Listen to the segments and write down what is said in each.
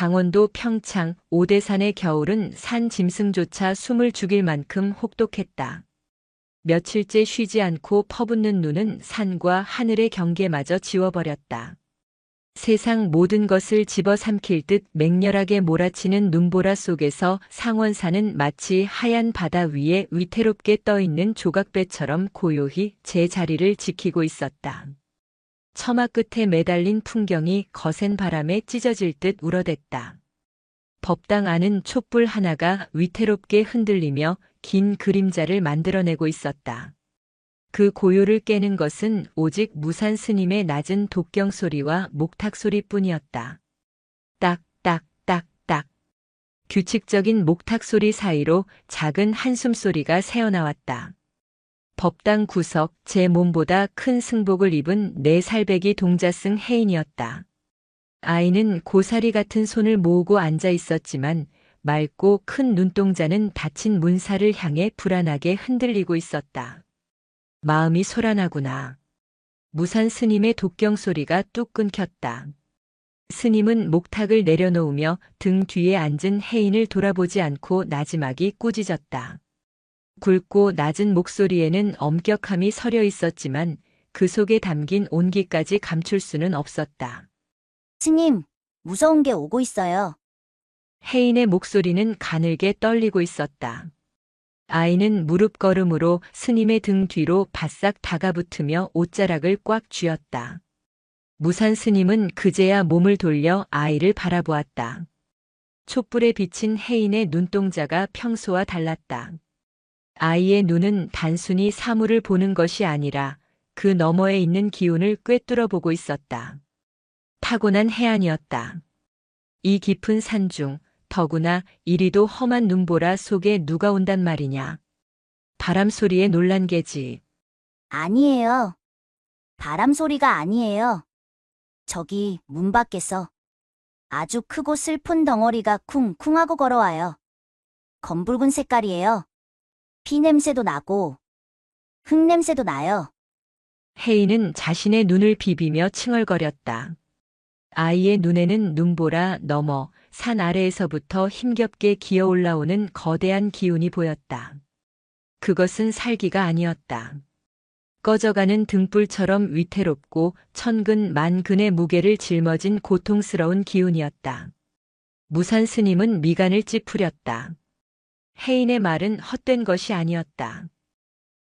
강원도 평창 오대산의 겨울은 산 짐승조차 숨을 죽일 만큼 혹독했다. 며칠째 쉬지 않고 퍼붓는 눈은 산과 하늘의 경계마저 지워버렸다. 세상 모든 것을 집어삼킬 듯 맹렬하게 몰아치는 눈보라 속에서 상원산은 마치 하얀 바다 위에 위태롭게 떠있는 조각배처럼 고요히 제 자리를 지키고 있었다. 처마 끝에 매달린 풍경이 거센 바람에 찢어질 듯 울어댔다. 법당 안은 촛불 하나가 위태롭게 흔들리며 긴 그림자를 만들어내고 있었다. 그 고요를 깨는 것은 오직 무산 스님의 낮은 독경 소리와 목탁 소리뿐이었다. 딱, 딱, 딱, 딱. 규칙적인 목탁 소리 사이로 작은 한숨 소리가 새어나왔다. 법당 구석 제 몸보다 큰 승복을 입은 4살배기 동자승 혜인이었다. 아이는 고사리 같은 손을 모으고 앉아 있었지만 맑고 큰 눈동자는 닫힌 문사를 향해 불안하게 흔들리고 있었다. 마음이 소란하구나. 무산 스님의 독경 소리가 뚝 끊겼다. 스님은 목탁을 내려놓으며 등 뒤에 앉은 혜인을 돌아보지 않고 나지막이 꾸짖었다. 굵고 낮은 목소리에는 엄격함이 서려 있었지만 그 속에 담긴 온기까지 감출 수는 없었다. 스님, 무서운 게 오고 있어요. 혜인의 목소리는 가늘게 떨리고 있었다. 아이는 무릎 걸음으로 스님의 등 뒤로 바싹 다가붙으며 옷자락을 꽉 쥐었다. 무산 스님은 그제야 몸을 돌려 아이를 바라보았다. 촛불에 비친 혜인의 눈동자가 평소와 달랐다. 아이의 눈은 단순히 사물을 보는 것이 아니라 그 너머에 있는 기운을 꿰뚫어 보고 있었다. 타고난 해안이었다. 이 깊은 산중 더구나 이리도 험한 눈보라 속에 누가 온단 말이냐. 바람 소리에 놀란 게지. 아니에요. 바람 소리가 아니에요. 저기 문 밖에서 아주 크고 슬픈 덩어리가 쿵쿵 하고 걸어와요. 검붉은 색깔이에요. 피 냄새도 나고 흙 냄새도 나요. 혜인은 자신의 눈을 비비며 칭얼거렸다. 아이의 눈에는 눈보라 너머 산 아래에서부터 힘겹게 기어 올라오는 거대한 기운이 보였다. 그것은 살기가 아니었다. 꺼져가는 등불처럼 위태롭고 천근 만근의 무게를 짊어진 고통스러운 기운이었다. 무산 스님은 미간을 찌푸렸다. 혜인의 말은 헛된 것이 아니었다.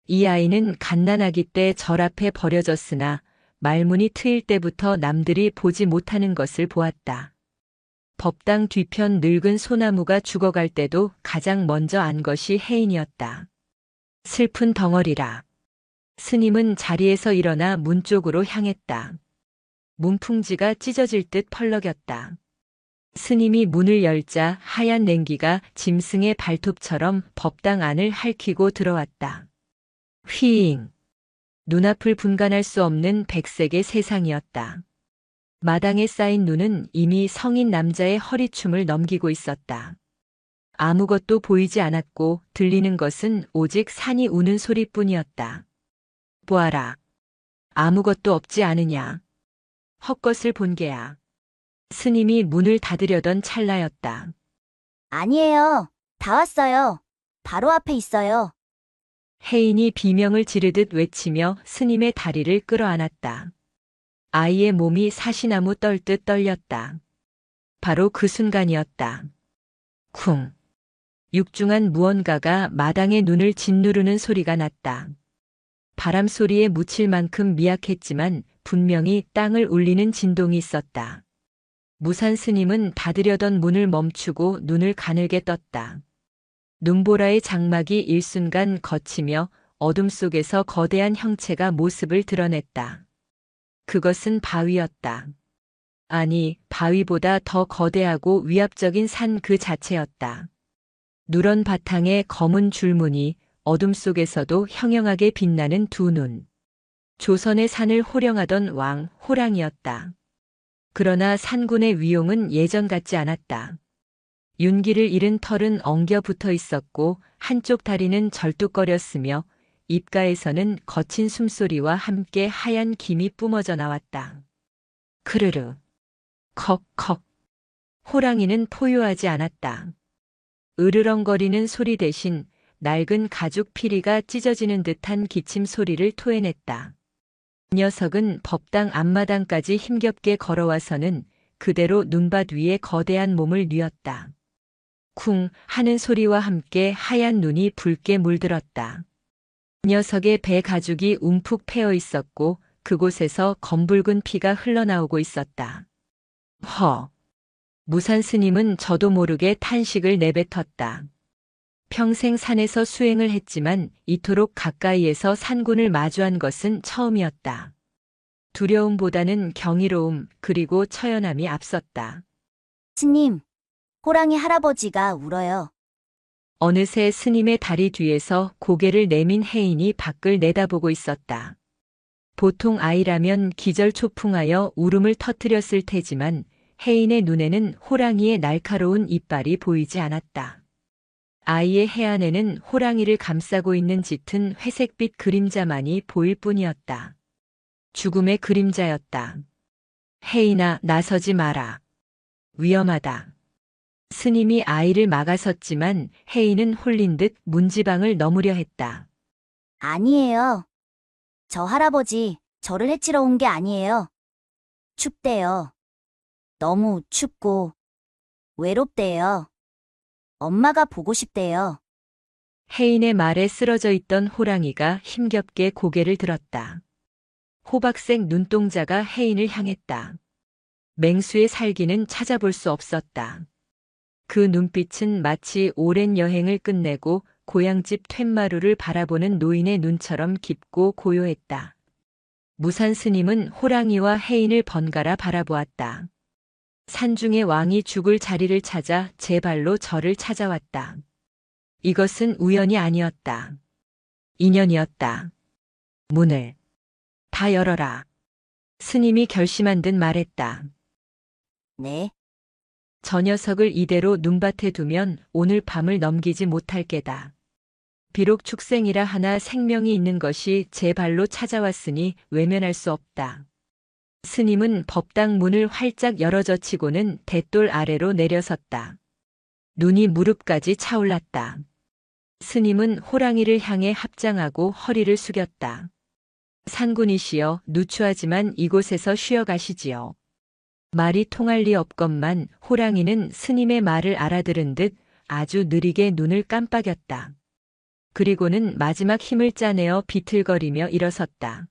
이 아이는 갓난아기 때 절 앞에 버려졌으나 말문이 트일 때부터 남들이 보지 못하는 것을 보았다. 법당 뒤편 늙은 소나무가 죽어갈 때도 가장 먼저 안 것이 혜인이었다. 슬픈 덩어리라. 스님은 자리에서 일어나 문 쪽으로 향했다. 문풍지가 찢어질 듯 펄럭였다. 스님이 문을 열자 하얀 냉기가 짐승의 발톱처럼 법당 안을 핥히고 들어왔다. 휘잉. 눈앞을 분간할 수 없는 백색의 세상이었다. 마당에 쌓인 눈은 이미 성인 남자의 허리춤을 넘기고 있었다. 아무것도 보이지 않았고 들리는 것은 오직 산이 우는 소리뿐이었다. 보아라. 아무것도 없지 않으냐. 헛것을 본 게야. 스님이 문을 닫으려던 찰나였다. 아니에요. 다 왔어요. 바로 앞에 있어요. 혜인이 비명을 지르듯 외치며 스님의 다리를 끌어안았다. 아이의 몸이 사시나무 떨듯 떨렸다. 바로 그 순간이었다. 쿵. 육중한 무언가가 마당에 눈을 짓누르는 소리가 났다. 바람 소리에 묻힐 만큼 미약했지만 분명히 땅을 울리는 진동이 있었다. 무산 스님은 닫으려던 문을 멈추고 눈을 가늘게 떴다. 눈보라의 장막이 일순간 걷히며 어둠 속에서 거대한 형체가 모습을 드러냈다. 그것은 바위였다. 아니, 바위보다 더 거대하고 위압적인 산 그 자체였다. 누런 바탕에 검은 줄무늬, 어둠 속에서도 형형하게 빛나는 두 눈. 조선의 산을 호령하던 왕, 호랑이었다. 그러나 산군의 위용은 예전 같지 않았다. 윤기를 잃은 털은 엉겨 붙어 있었고 한쪽 다리는 절뚝거렸으며 입가에서는 거친 숨소리와 함께 하얀 김이 뿜어져 나왔다. 크르르, 컥컥, 호랑이는 포효하지 않았다. 으르렁거리는 소리 대신 낡은 가죽 피리가 찢어지는 듯한 기침 소리를 토해냈다. 녀석은 법당 앞마당까지 힘겹게 걸어와서는 그대로 눈밭 위에 거대한 몸을 뉘었다. 쿵 하는 소리와 함께 하얀 눈이 붉게 물들었다. 녀석의 배 가죽이 움푹 패여 있었고 그곳에서 검붉은 피가 흘러나오고 있었다. 허! 무산 스님은 저도 모르게 탄식을 내뱉었다. 평생 산에서 수행을 했지만 이토록 가까이에서 산군을 마주한 것은 처음이었다. 두려움보다는 경이로움 그리고 처연함이 앞섰다. 스님, 호랑이 할아버지가 울어요. 어느새 스님의 다리 뒤에서 고개를 내민 혜인이 밖을 내다보고 있었다. 보통 아이라면 기절초풍하여 울음을 터뜨렸을 테지만 혜인의 눈에는 호랑이의 날카로운 이빨이 보이지 않았다. 아이의 해안에는 호랑이를 감싸고 있는 짙은 회색빛 그림자만이 보일 뿐이었다. 죽음의 그림자였다. 혜인아, 나서지 마라. 위험하다. 스님이 아이를 막아섰지만 혜인은 홀린 듯 문지방을 넘으려 했다. 아니에요. 저 할아버지, 저를 해치러 온 게 아니에요. 춥대요. 너무 춥고 외롭대요. 엄마가 보고 싶대요. 혜인의 말에 쓰러져 있던 호랑이가 힘겹게 고개를 들었다. 호박색 눈동자가 혜인을 향했다. 맹수의 살기는 찾아볼 수 없었다. 그 눈빛은 마치 오랜 여행을 끝내고 고향집 툇마루를 바라보는 노인의 눈처럼 깊고 고요했다. 무산 스님은 호랑이와 혜인을 번갈아 바라보았다. 산중의 왕이 죽을 자리를 찾아 제 발로 저를 찾아왔다. 이것은 우연이 아니었다. 인연이었다. 문을 다 열어라. 스님이 결심한 듯 말했다. 네, 저 녀석을 이대로 눈밭에 두면 오늘 밤을 넘기지 못할 게다. 비록 축생이라 하나 생명이 있는 것이 제 발로 찾아왔으니 외면할 수 없다. 스님은 법당 문을 활짝 열어젖히고는 대돌 아래로 내려섰다. 눈이 무릎까지 차올랐다. 스님은 호랑이를 향해 합장하고 허리를 숙였다. 산군이시여, 누추하지만 이곳에서 쉬어 가시지요. 말이 통할 리 없건만 호랑이는 스님의 말을 알아들은 듯 아주 느리게 눈을 깜빡였다. 그리고는 마지막 힘을 짜내어 비틀거리며 일어섰다.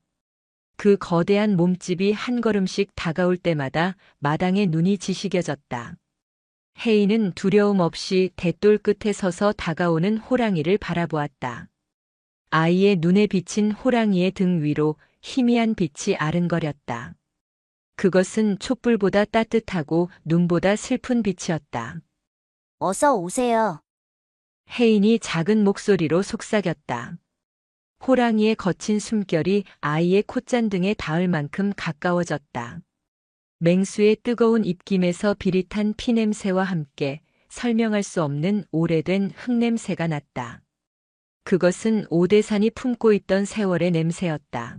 그 거대한 몸집이 한 걸음씩 다가올 때마다 마당에 눈이 지시겨졌다. 혜인은 두려움 없이 대돌 끝에 서서 다가오는 호랑이를 바라보았다. 아이의 눈에 비친 호랑이의 등 위로 희미한 빛이 아른거렸다. 그것은 촛불보다 따뜻하고 눈보다 슬픈 빛이었다. 어서 오세요. 혜인이 작은 목소리로 속삭였다. 호랑이의 거친 숨결이 아이의 콧잔등에 닿을 만큼 가까워졌다. 맹수의 뜨거운 입김에서 비릿한 피냄새와 함께 설명할 수 없는 오래된 흙냄새가 났다. 그것은 오대산이 품고 있던 세월의 냄새였다.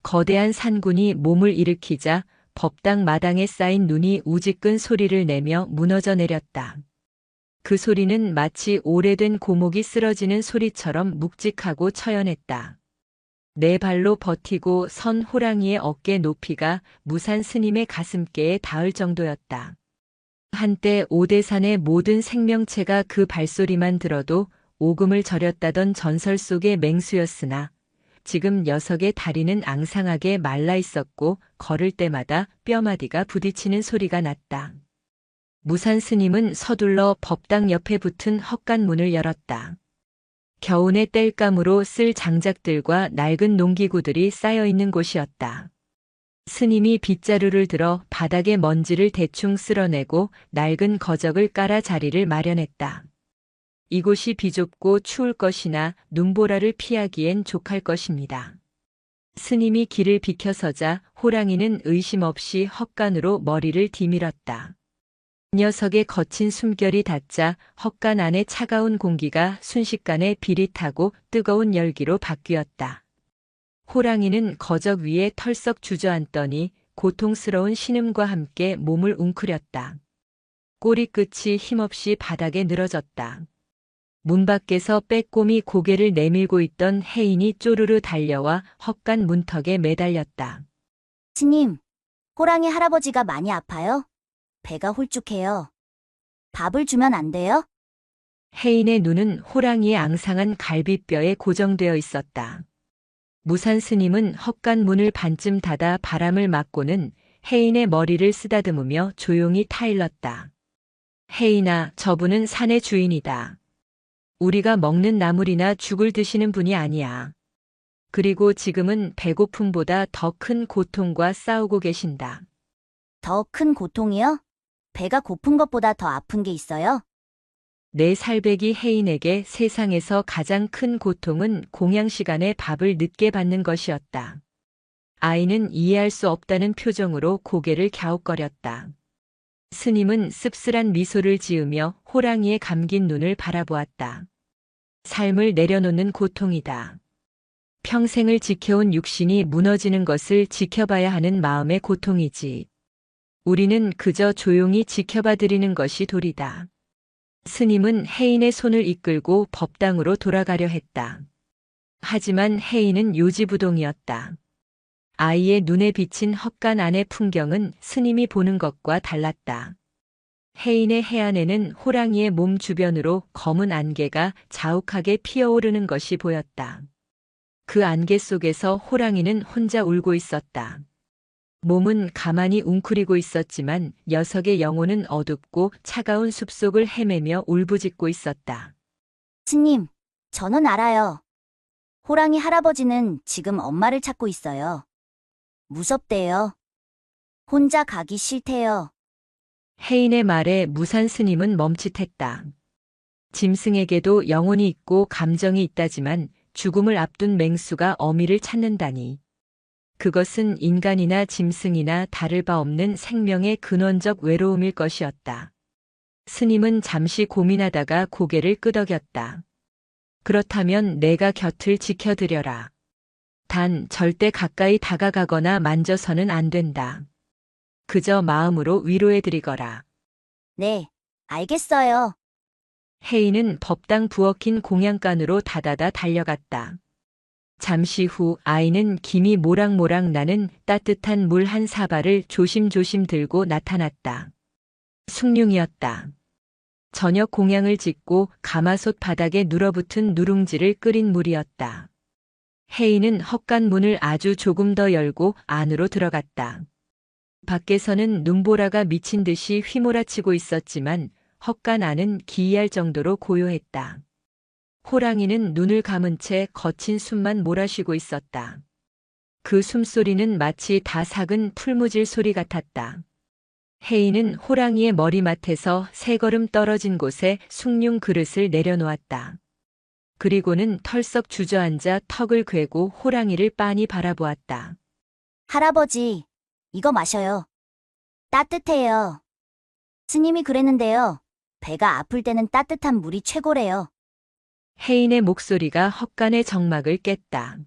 거대한 산군이 몸을 일으키자 법당 마당에 쌓인 눈이 우지끈 소리를 내며 무너져 내렸다. 그 소리는 마치 오래된 고목이 쓰러지는 소리처럼 묵직하고 처연했다. 네 발로 버티고 선 호랑이의 어깨 높이가 무산 스님의 가슴께에 닿을 정도였다. 한때 오대산의 모든 생명체가 그 발소리만 들어도 오금을 저렸다던 전설 속의 맹수였으나 지금 녀석의 다리는 앙상하게 말라 있었고 걸을 때마다 뼈마디가 부딪히는 소리가 났다. 무산 스님은 서둘러 법당 옆에 붙은 헛간 문을 열었다. 겨우내 땔감으로 쓸 장작들과 낡은 농기구들이 쌓여 있는 곳이었다. 스님이 빗자루를 들어 바닥의 먼지를 대충 쓸어내고 낡은 거적을 깔아 자리를 마련했다. 이곳이 비좁고 추울 것이나 눈보라를 피하기엔 족할 것입니다. 스님이 길을 비켜서자 호랑이는 의심 없이 헛간으로 머리를 디밀었다. 녀석의 거친 숨결이 닿자 헛간 안의 차가운 공기가 순식간에 비릿하고 뜨거운 열기로 바뀌었다. 호랑이는 거적 위에 털썩 주저앉더니 고통스러운 신음과 함께 몸을 웅크렸다. 꼬리끝이 힘없이 바닥에 늘어졌다. 문 밖에서 빼꼼히 고개를 내밀고 있던 혜인이 쪼르르 달려와 헛간 문턱에 매달렸다. 스님, 호랑이 할아버지가 많이 아파요? 배가 홀쭉해요. 밥을 주면 안 돼요? 혜인의 눈은 호랑이의 앙상한 갈비뼈에 고정되어 있었다. 무산 스님은 헛간 문을 반쯤 닫아 바람을 막고는 혜인의 머리를 쓰다듬으며 조용히 타일렀다. 혜인아, 저분은 산의 주인이다. 우리가 먹는 나물이나 죽을 드시는 분이 아니야. 그리고 지금은 배고픔보다 더 큰 고통과 싸우고 계신다. 더 큰 고통이요? 배가 고픈 것보다 더 아픈 게 있어요? 내 살배기 혜인에게 세상에서 가장 큰 고통은 공양 시간에 밥을 늦게 받는 것이었다. 아이는 이해할 수 없다는 표정으로 고개를 갸웃거렸다. 스님은 씁쓸한 미소를 지으며 호랑이의 감긴 눈을 바라보았다. 삶을 내려놓는 고통이다. 평생을 지켜온 육신이 무너지는 것을 지켜봐야 하는 마음의 고통이지. 우리는 그저 조용히 지켜봐 드리는 것이 도리다. 스님은 혜인의 손을 이끌고 법당으로 돌아가려 했다. 하지만 혜인은 요지부동이었다. 아이의 눈에 비친 헛간 안의 풍경은 스님이 보는 것과 달랐다. 혜인의 해안에는 호랑이의 몸 주변으로 검은 안개가 자욱하게 피어오르는 것이 보였다. 그 안개 속에서 호랑이는 혼자 울고 있었다. 몸은 가만히 웅크리고 있었지만 녀석의 영혼은 어둡고 차가운 숲속을 헤매며 울부짖고 있었다. 스님, 저는 알아요. 호랑이 할아버지는 지금 엄마를 찾고 있어요. 무섭대요. 혼자 가기 싫대요. 혜인의 말에 무산 스님은 멈칫했다. 짐승에게도 영혼이 있고 감정이 있다지만 죽음을 앞둔 맹수가 어미를 찾는다니. 그것은 인간이나 짐승이나 다를 바 없는 생명의 근원적 외로움일 것이었다. 스님은 잠시 고민하다가 고개를 끄덕였다. 그렇다면 내가 곁을 지켜드려라. 단 절대 가까이 다가가거나 만져서는 안 된다. 그저 마음으로 위로해드리거라. 네, 알겠어요. 혜인은 법당 부엌인 공양간으로 다다다 달려갔다. 잠시 후 아이는 김이 모락모락 나는 따뜻한 물 한 사발을 조심조심 들고 나타났다. 숭늉이었다. 저녁 공양을 짓고 가마솥 바닥에 눌어붙은 누룽지를 끓인 물이었다. 혜인은 헛간 문을 아주 조금 더 열고 안으로 들어갔다. 밖에서는 눈보라가 미친 듯이 휘몰아치고 있었지만 헛간 안은 기이할 정도로 고요했다. 호랑이는 눈을 감은 채 거친 숨만 몰아쉬고 있었다. 그 숨소리는 마치 다 삭은 풀무질 소리 같았다. 혜인은 호랑이의 머리맡에서 세 걸음 떨어진 곳에 숭늉 그릇을 내려놓았다. 그리고는 털썩 주저앉아 턱을 괴고 호랑이를 빤히 바라보았다. 할아버지, 이거 마셔요. 따뜻해요. 스님이 그랬는데요. 배가 아플 때는 따뜻한 물이 최고래요. 혜인의 목소리가 헛간의 정막을 깼다.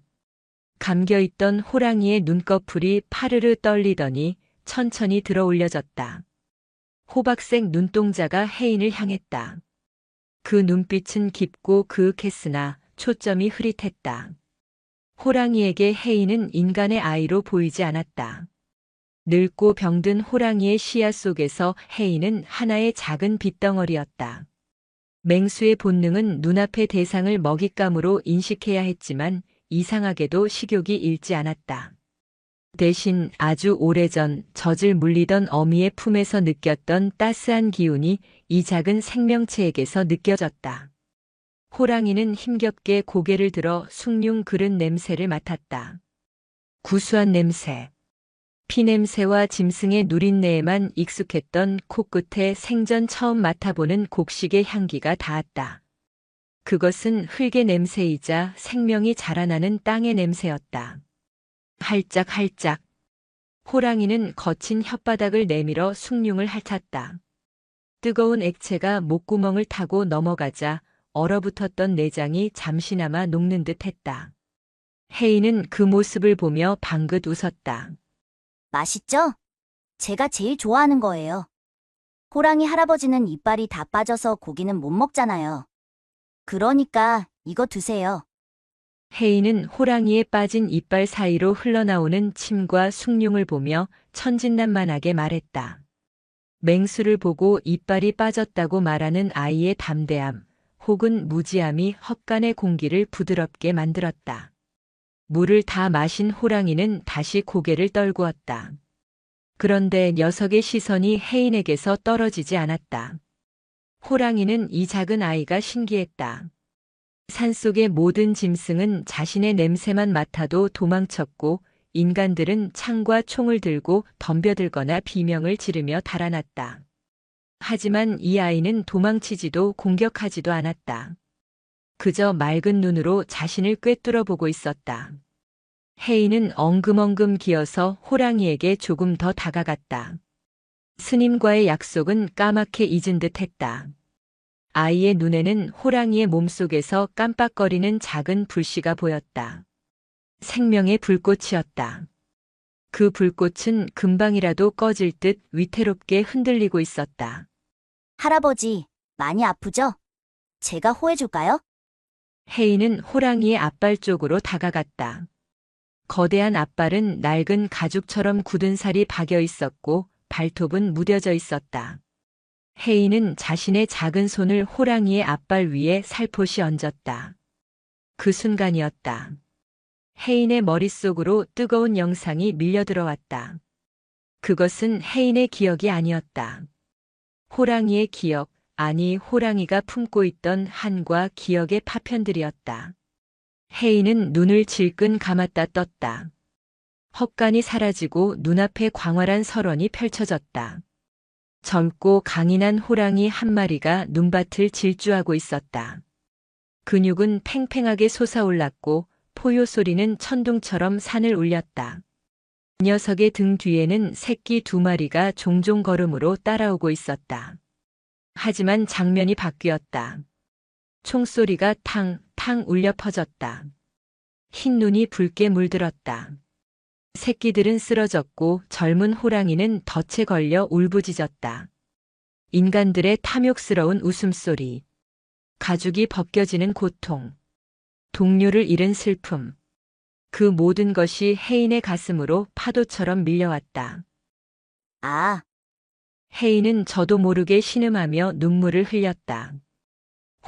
감겨있던 호랑이의 눈꺼풀이 파르르 떨리더니 천천히 들어 올려졌다. 호박색 눈동자가 혜인을 향했다. 그 눈빛은 깊고 그윽했으나 초점이 흐릿했다. 호랑이에게 혜인은 인간의 아이로 보이지 않았다. 늙고 병든 호랑이의 시야 속에서 혜인은 하나의 작은 빗덩어리였다. 맹수의 본능은 눈앞의 대상을 먹잇감으로 인식해야 했지만 이상하게도 식욕이 잃지 않았다. 대신 아주 오래전 젖을 물리던 어미의 품에서 느꼈던 따스한 기운이 이 작은 생명체에게서 느껴졌다. 호랑이는 힘겹게 고개를 들어 숭늉 그릇 냄새를 맡았다. 구수한 냄새. 피냄새와 짐승의 누린내에만 익숙했던 코끝에 생전 처음 맡아보는 곡식의 향기가 닿았다. 그것은 흙의 냄새이자 생명이 자라나는 땅의 냄새였다. 할짝할짝. 호랑이는 거친 혓바닥을 내밀어 숭늉을 핥았다. 뜨거운 액체가 목구멍을 타고 넘어가자 얼어붙었던 내장이 잠시나마 녹는 듯 했다. 혜인은 그 모습을 보며 방긋 웃었다. 맛있죠? 제가 제일 좋아하는 거예요. 호랑이 할아버지는 이빨이 다 빠져서 고기는 못 먹잖아요. 그러니까 이거 드세요. 혜인은 호랑이에 빠진 이빨 사이로 흘러나오는 침과 숭늉을 보며 천진난만하게 말했다. 맹수를 보고 이빨이 빠졌다고 말하는 아이의 담대함 혹은 무지함이 헛간의 공기를 부드럽게 만들었다. 물을 다 마신 호랑이는 다시 고개를 떨구었다. 그런데 녀석의 시선이 혜인에게서 떨어지지 않았다. 호랑이는 이 작은 아이가 신기했다. 산속의 모든 짐승은 자신의 냄새만 맡아도 도망쳤고 인간들은 창과 총을 들고 덤벼들거나 비명을 지르며 달아났다. 하지만 이 아이는 도망치지도 공격하지도 않았다. 그저 맑은 눈으로 자신을 꿰뚫어 보고 있었다. 혜인은 엉금엉금 기어서 호랑이에게 조금 더 다가갔다. 스님과의 약속은 까맣게 잊은 듯 했다. 아이의 눈에는 호랑이의 몸속에서 깜빡거리는 작은 불씨가 보였다. 생명의 불꽃이었다. 그 불꽃은 금방이라도 꺼질 듯 위태롭게 흔들리고 있었다. 할아버지, 많이 아프죠? 제가 호해줄까요? 혜인은 호랑이의 앞발 쪽으로 다가갔다. 거대한 앞발은 낡은 가죽처럼 굳은 살이 박여 있었고 발톱은 무뎌져 있었다. 혜인은 자신의 작은 손을 호랑이의 앞발 위에 살포시 얹었다. 그 순간이었다. 혜인의 머릿속으로 뜨거운 영상이 밀려들어왔다. 그것은 혜인의 기억이 아니었다. 호랑이의 기억, 아니 호랑이가 품고 있던 한과 기억의 파편들이었다. 혜인은 눈을 질끈 감았다 떴다. 헛간이 사라지고 눈앞에 광활한 설원이 펼쳐졌다. 젊고 강인한 호랑이 한 마리가 눈밭을 질주하고 있었다. 근육은 팽팽하게 솟아올랐고 포효 소리는 천둥처럼 산을 울렸다. 녀석의 등 뒤에는 새끼 2마리가 종종 걸음으로 따라오고 있었다. 하지만 장면이 바뀌었다. 총소리가 탕탕 울려 퍼졌다. 흰 눈이 붉게 물들었다. 새끼들은 쓰러졌고 젊은 호랑이는 덫에 걸려 울부짖었다. 인간들의 탐욕스러운 웃음소리, 가죽이 벗겨지는 고통, 동료를 잃은 슬픔, 그 모든 것이 혜인의 가슴으로 파도처럼 밀려왔다. 아, 혜인은 저도 모르게 신음하며 눈물을 흘렸다.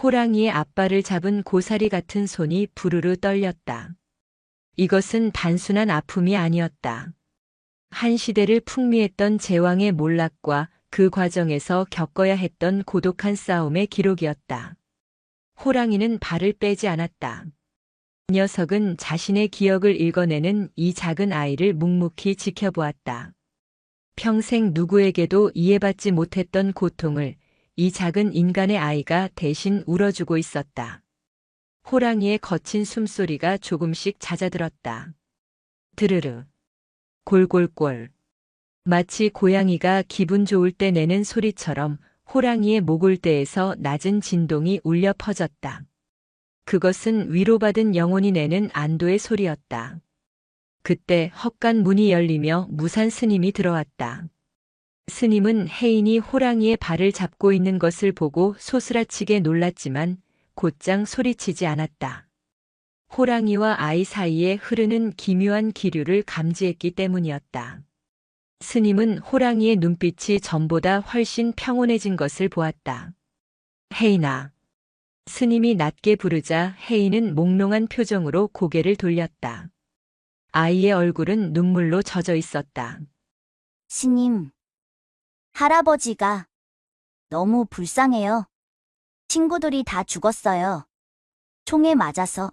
호랑이의 앞발을 잡은 고사리 같은 손이 부르르 떨렸다. 이것은 단순한 아픔이 아니었다. 한 시대를 풍미했던 제왕의 몰락과 그 과정에서 겪어야 했던 고독한 싸움의 기록이었다. 호랑이는 발을 빼지 않았다. 녀석은 자신의 기억을 읽어내는 이 작은 아이를 묵묵히 지켜보았다. 평생 누구에게도 이해받지 못했던 고통을 이 작은 인간의 아이가 대신 울어주고 있었다. 호랑이의 거친 숨소리가 조금씩 잦아들었다. 드르르, 골골골. 마치 고양이가 기분 좋을 때 내는 소리처럼 호랑이의 목골대에서 낮은 진동이 울려 퍼졌다. 그것은 위로받은 영혼이 내는 안도의 소리였다. 그때 헛간 문이 열리며 무산 스님이 들어왔다. 스님은 혜인이 호랑이의 발을 잡고 있는 것을 보고 소스라치게 놀랐지만 곧장 소리치지 않았다. 호랑이와 아이 사이에 흐르는 기묘한 기류를 감지했기 때문이었다. 스님은 호랑이의 눈빛이 전보다 훨씬 평온해진 것을 보았다. 혜인아. 스님이 낮게 부르자 혜인은 몽롱한 표정으로 고개를 돌렸다. 아이의 얼굴은 눈물로 젖어 있었다. 스님. 할아버지가 너무 불쌍해요. 친구들이 다 죽었어요. 총에 맞아서.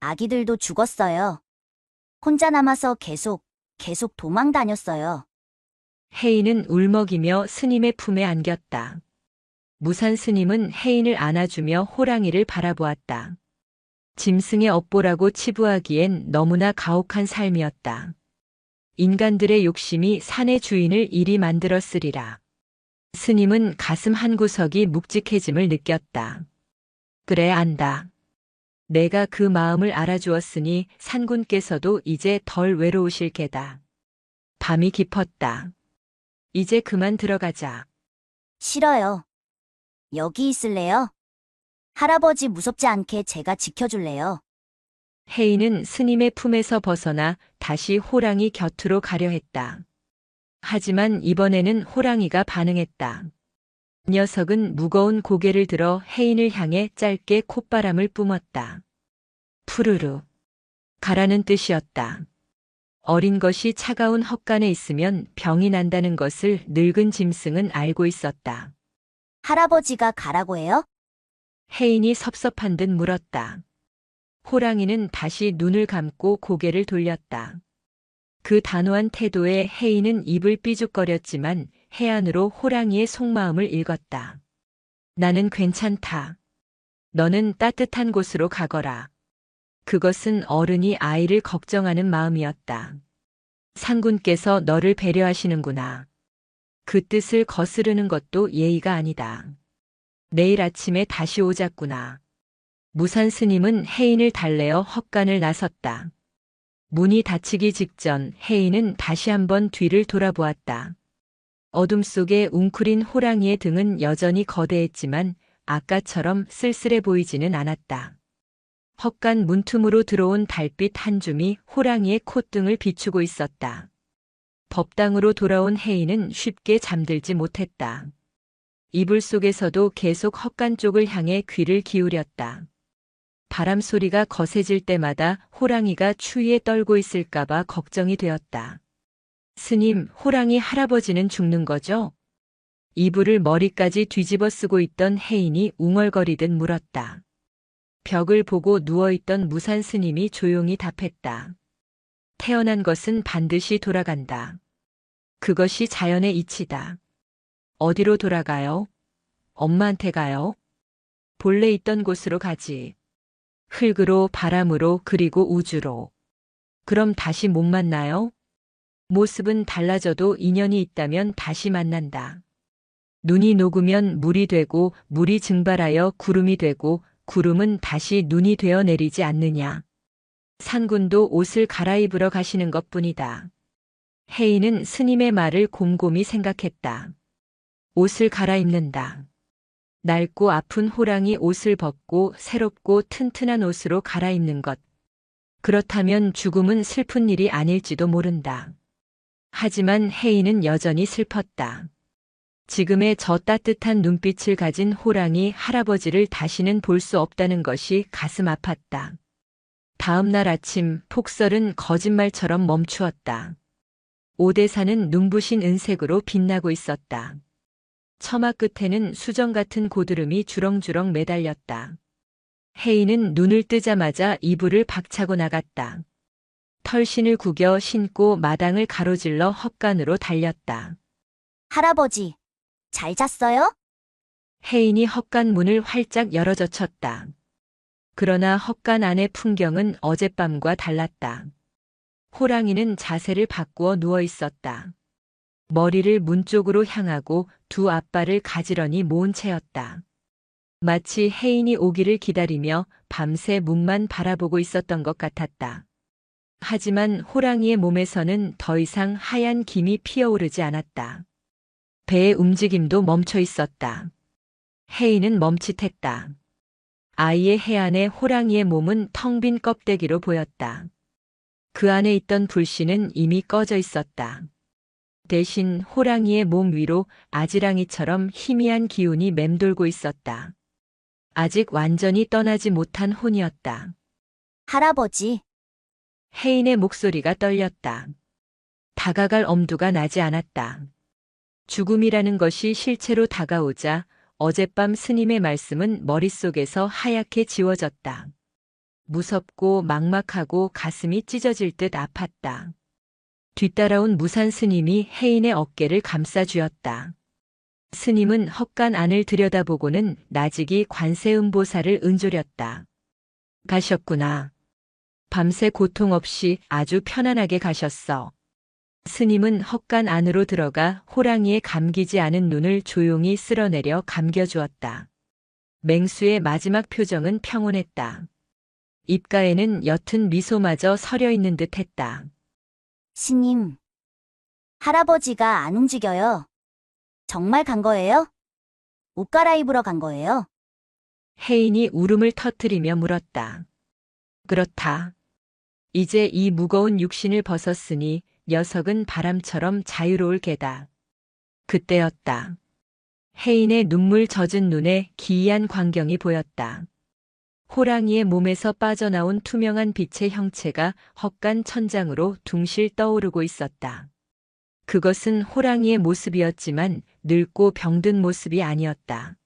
아기들도 죽었어요. 혼자 남아서 계속 도망 다녔어요. 혜인은 울먹이며 스님의 품에 안겼다. 무산 스님은 혜인을 안아주며 호랑이를 바라보았다. 짐승의 업보라고 치부하기엔 너무나 가혹한 삶이었다. 인간들의 욕심이 산의 주인을 이리 만들었으리라. 스님은 가슴 한구석이 묵직해짐을 느꼈다. 그래 안다. 내가 그 마음을 알아주었으니 산군께서도 이제 덜 외로우실 게다. 밤이 깊었다. 이제 그만 들어가자. 싫어요. 여기 있을래요? 할아버지 무섭지 않게 제가 지켜줄래요. 혜인은 스님의 품에서 벗어나 다시 호랑이 곁으로 가려 했다. 하지만 이번에는 호랑이가 반응했다. 녀석은 무거운 고개를 들어 혜인을 향해 짧게 콧바람을 뿜었다. 푸르르. 가라는 뜻이었다. 어린 것이 차가운 헛간에 있으면 병이 난다는 것을 늙은 짐승은 알고 있었다. 할아버지가 가라고 해요? 혜인이 섭섭한 듯 물었다. 호랑이는 다시 눈을 감고 고개를 돌렸다. 그 단호한 태도에 혜인은 입을 삐죽거렸지만 해안으로 호랑이의 속마음을 읽었다. 나는 괜찮다. 너는 따뜻한 곳으로 가거라. 그것은 어른이 아이를 걱정하는 마음이었다. 상군께서 너를 배려하시는구나. 그 뜻을 거스르는 것도 예의가 아니다. 내일 아침에 다시 오자꾸나. 무산 스님은 혜인을 달래어 헛간을 나섰다. 문이 닫히기 직전 혜인은 다시 한번 뒤를 돌아보았다. 어둠 속에 웅크린 호랑이의 등은 여전히 거대했지만 아까처럼 쓸쓸해 보이지는 않았다. 헛간 문틈으로 들어온 달빛 한 줌이 호랑이의 콧등을 비추고 있었다. 법당으로 돌아온 혜인은 쉽게 잠들지 못했다. 이불 속에서도 계속 헛간 쪽을 향해 귀를 기울였다. 바람 소리가 거세질 때마다 호랑이가 추위에 떨고 있을까봐 걱정이 되었다. 스님, 호랑이 할아버지는 죽는 거죠? 이불을 머리까지 뒤집어 쓰고 있던 혜인이 웅얼거리듯 물었다. 벽을 보고 누워있던 무산 스님이 조용히 답했다. 태어난 것은 반드시 돌아간다. 그것이 자연의 이치다. 어디로 돌아가요? 엄마한테 가요? 본래 있던 곳으로 가지. 흙으로, 바람으로, 그리고 우주로. 그럼 다시 못 만나요? 모습은 달라져도 인연이 있다면 다시 만난다. 눈이 녹으면 물이 되고, 물이 증발하여 구름이 되고, 구름은 다시 눈이 되어 내리지 않느냐. 상군도 옷을 갈아입으러 가시는 것뿐이다. 혜인은 스님의 말을 곰곰이 생각했다. 옷을 갈아입는다. 낡고 아픈 호랑이 옷을 벗고 새롭고 튼튼한 옷으로 갈아입는 것. 그렇다면 죽음은 슬픈 일이 아닐지도 모른다. 하지만 혜인은 여전히 슬펐다. 지금의 저 따뜻한 눈빛을 가진 호랑이 할아버지를 다시는 볼 수 없다는 것이 가슴 아팠다. 다음 날 아침 폭설은 거짓말처럼 멈추었다. 오대산은 눈부신 은색으로 빛나고 있었다. 처마 끝에는 수정 같은 고드름이 주렁주렁 매달렸다. 혜인은 눈을 뜨자마자 이불을 박차고 나갔다. 털신을 구겨 신고 마당을 가로질러 헛간으로 달렸다. 할아버지, 잘 잤어요? 혜인이 헛간 문을 활짝 열어젖혔다. 그러나 헛간 안의 풍경은 어젯밤과 달랐다. 호랑이는 자세를 바꾸어 누워 있었다. 머리를 문 쪽으로 향하고 두 앞발을 가지런히 모은 채였다. 마치 혜인이 오기를 기다리며 밤새 문만 바라보고 있었던 것 같았다. 하지만 호랑이의 몸에서는 더 이상 하얀 김이 피어오르지 않았다. 배의 움직임도 멈춰 있었다. 혜인은 멈칫했다. 아이의 해안에 호랑이의 몸은 텅 빈 껍데기로 보였다. 그 안에 있던 불씨는 이미 꺼져 있었다. 대신 호랑이의 몸 위로 아지랑이처럼 희미한 기운이 맴돌고 있었다. 아직 완전히 떠나지 못한 혼이었다. 할아버지, 혜인의 목소리가 떨렸다. 다가갈 엄두가 나지 않았다. 죽음이라는 것이 실체로 다가오자 어젯밤 스님의 말씀은 머릿속에서 하얗게 지워졌다. 무섭고 막막하고 가슴이 찢어질 듯 아팠다. 뒤따라온 무산 스님이 혜인의 어깨를 감싸 쥐었다. 스님은 헛간 안을 들여다보고는 나직이 관세음보살을 은조렸다. 가셨구나. 밤새 고통 없이 아주 편안하게 가셨어. 스님은 헛간 안으로 들어가 호랑이의 감기지 않은 눈을 조용히 쓸어내려 감겨주었다. 맹수의 마지막 표정은 평온했다. 입가에는 옅은 미소마저 서려 있는 듯 했다. 스님. 할아버지가 안 움직여요. 정말 간 거예요? 옷 갈아입으러 간 거예요? 혜인이 울음을 터뜨리며 물었다. 그렇다. 이제 이 무거운 육신을 벗었으니 녀석은 바람처럼 자유로울 게다. 그때였다. 혜인의 눈물 젖은 눈에 기이한 광경이 보였다. 호랑이의 몸에서 빠져나온 투명한 빛의 형체가 헛간 천장으로 둥실 떠오르고 있었다. 그것은 호랑이의 모습이었지만 늙고 병든 모습이 아니었다.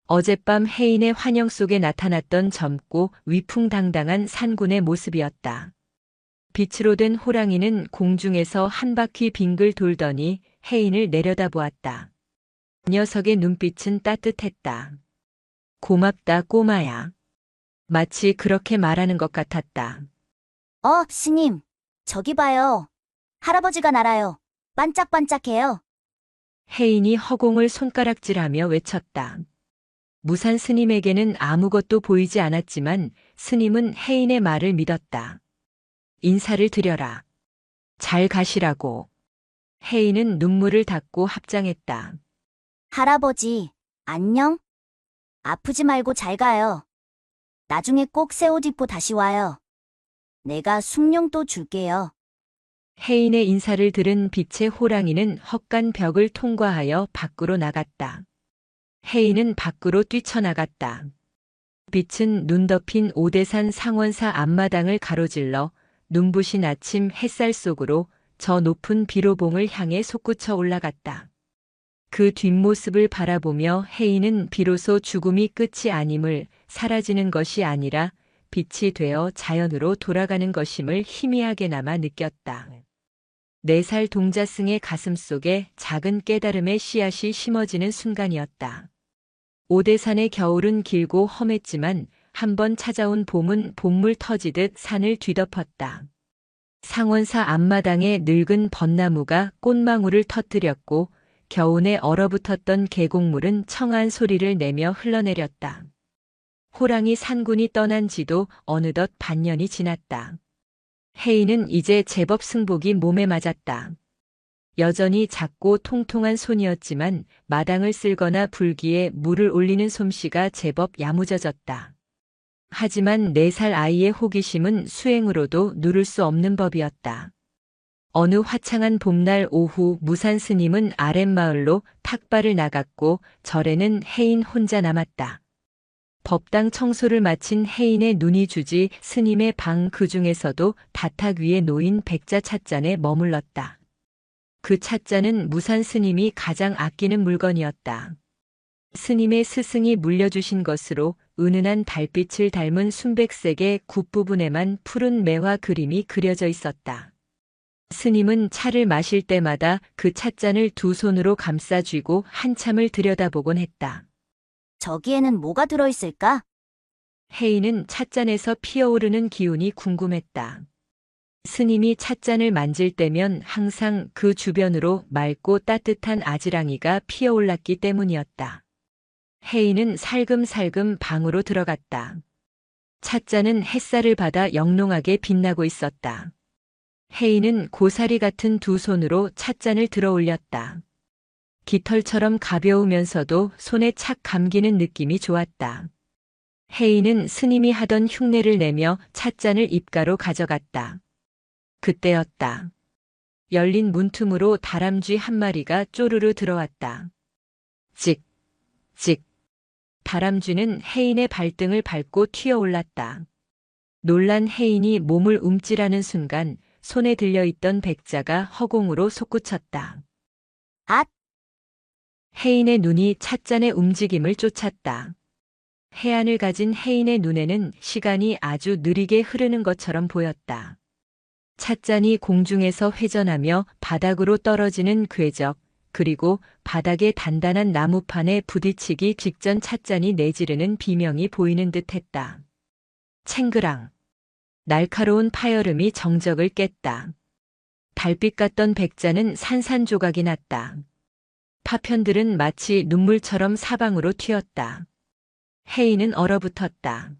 어젯밤 혜인의 환영 속에 나타났던 젊고 위풍당당한 산군의 모습이었다. 빛으로 된 호랑이는 공중에서 한 바퀴 빙글 돌더니 혜인을 내려다보았다. 녀석의 눈빛은 따뜻했다. 고맙다, 꼬마야. 마치 그렇게 말하는 것 같았다. 스님, 저기 봐요. 할아버지가 날아요. 반짝반짝해요. 혜인이 허공을 손가락질하며 외쳤다. 무산 스님에게는 아무것도 보이지 않았지만 스님은 혜인의 말을 믿었다. 인사를 드려라. 잘 가시라고. 혜인은 눈물을 닦고 합장했다. 할아버지, 안녕? 아프지 말고 잘 가요. 나중에 꼭 새 옷 입고 다시 와요. 내가 숭늉도 줄게요. 혜인의 인사를 들은 빛의 호랑이는 헛간 벽을 통과하여 밖으로 나갔다. 혜인은 밖으로 뛰쳐나갔다. 빛은 눈 덮인 오대산 상원사 앞마당을 가로질러 눈부신 아침 햇살 속으로 저 높은 비로봉을 향해 솟구쳐 올라갔다. 그 뒷모습을 바라보며 혜인은 비로소 죽음이 끝이 아님을, 사라지는 것이 아니라 빛이 되어 자연으로 돌아가는 것임을 희미하게나마 느꼈다. 4살 동자승의 가슴속에 작은 깨달음의 씨앗이 심어지는 순간이었다. 오대산의 겨울은 길고 험했지만 한번 찾아온 봄은 봄물 터지듯 산을 뒤덮었다. 상원사 앞마당에 늙은 벚나무가 꽃망울을 터뜨렸고 겨우내 얼어붙었던 계곡물은 청한 소리를 내며 흘러내렸다. 호랑이 산군이 떠난 지도 어느덧 반년이 지났다. 혜인은 이제 제법 승복이 몸에 맞았다. 여전히 작고 통통한 손이었지만 마당을 쓸거나 불기에 물을 올리는 솜씨가 제법 야무져졌다. 하지만 4살 아이의 호기심은 수행으로도 누를 수 없는 법이었다. 어느 화창한 봄날 오후 무산 스님은 아랫마을로 탁발을 나갔고 절에는 혜인 혼자 남았다. 법당 청소를 마친 혜인의 눈이 주지 스님의 방 그중에서도 다탁 위에 놓인 백자 찻잔에 머물렀다. 그 찻잔은 무산 스님이 가장 아끼는 물건이었다. 스님의 스승이 물려주신 것으로 은은한 달빛을 닮은 순백색의 굿부분에만 푸른 매화 그림이 그려져 있었다. 스님은 차를 마실 때마다 그 찻잔을 2 손으로 감싸 쥐고 한참을 들여다보곤 했다. 저기에는 뭐가 들어있을까? 혜인은 찻잔에서 피어오르는 기운이 궁금했다. 스님이 찻잔을 만질 때면 항상 그 주변으로 맑고 따뜻한 아지랑이가 피어올랐기 때문이었다. 혜인은 살금살금 방으로 들어갔다. 찻잔은 햇살을 받아 영롱하게 빛나고 있었다. 혜인은 고사리 같은 2 손으로 찻잔을 들어 올렸다. 깃털처럼 가벼우면서도 손에 착 감기는 느낌이 좋았다. 혜인은 스님이 하던 흉내를 내며 찻잔을 입가로 가져갔다. 그때였다. 열린 문틈으로 다람쥐 한 마리가 쪼르르 들어왔다. 찍, 찍. 다람쥐는 혜인의 발등을 밟고 튀어올랐다. 놀란 혜인이 몸을 움찔하는 순간 손에 들려있던 백자가 허공으로 솟구쳤다. 앗! 혜인의 눈이 찻잔의 움직임을 쫓았다. 해안을 가진 혜인의 눈에는 시간이 아주 느리게 흐르는 것처럼 보였다. 찻잔이 공중에서 회전하며 바닥으로 떨어지는 궤적, 그리고 바닥에 단단한 나무판에 부딪히기 직전 찻잔이 내지르는 비명이 보이는 듯했다. 챙그랑. 날카로운 파열음이 정적을 깼다. 달빛 같던 백자는 산산조각이 났다. 파편들은 마치 눈물처럼 사방으로 튀었다. 혜인은 얼어붙었다.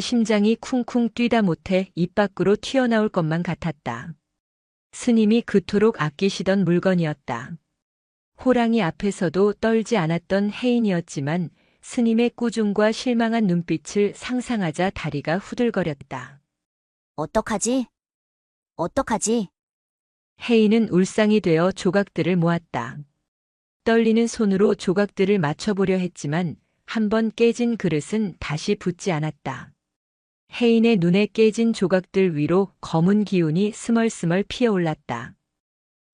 심장이 쿵쿵 뛰다 못해 입 밖으로 튀어나올 것만 같았다. 스님이 그토록 아끼시던 물건이었다. 호랑이 앞에서도 떨지 않았던 혜인이었지만 스님의 꾸중과 실망한 눈빛을 상상하자 다리가 후들거렸다. 어떡하지? 어떡하지? 혜인은 울상이 되어 조각들을 모았다. 떨리는 손으로 조각들을 맞춰보려 했지만 한 번 깨진 그릇은 다시 붙지 않았다. 혜인의 눈에 깨진 조각들 위로 검은 기운이 스멀스멀 피어올랐다.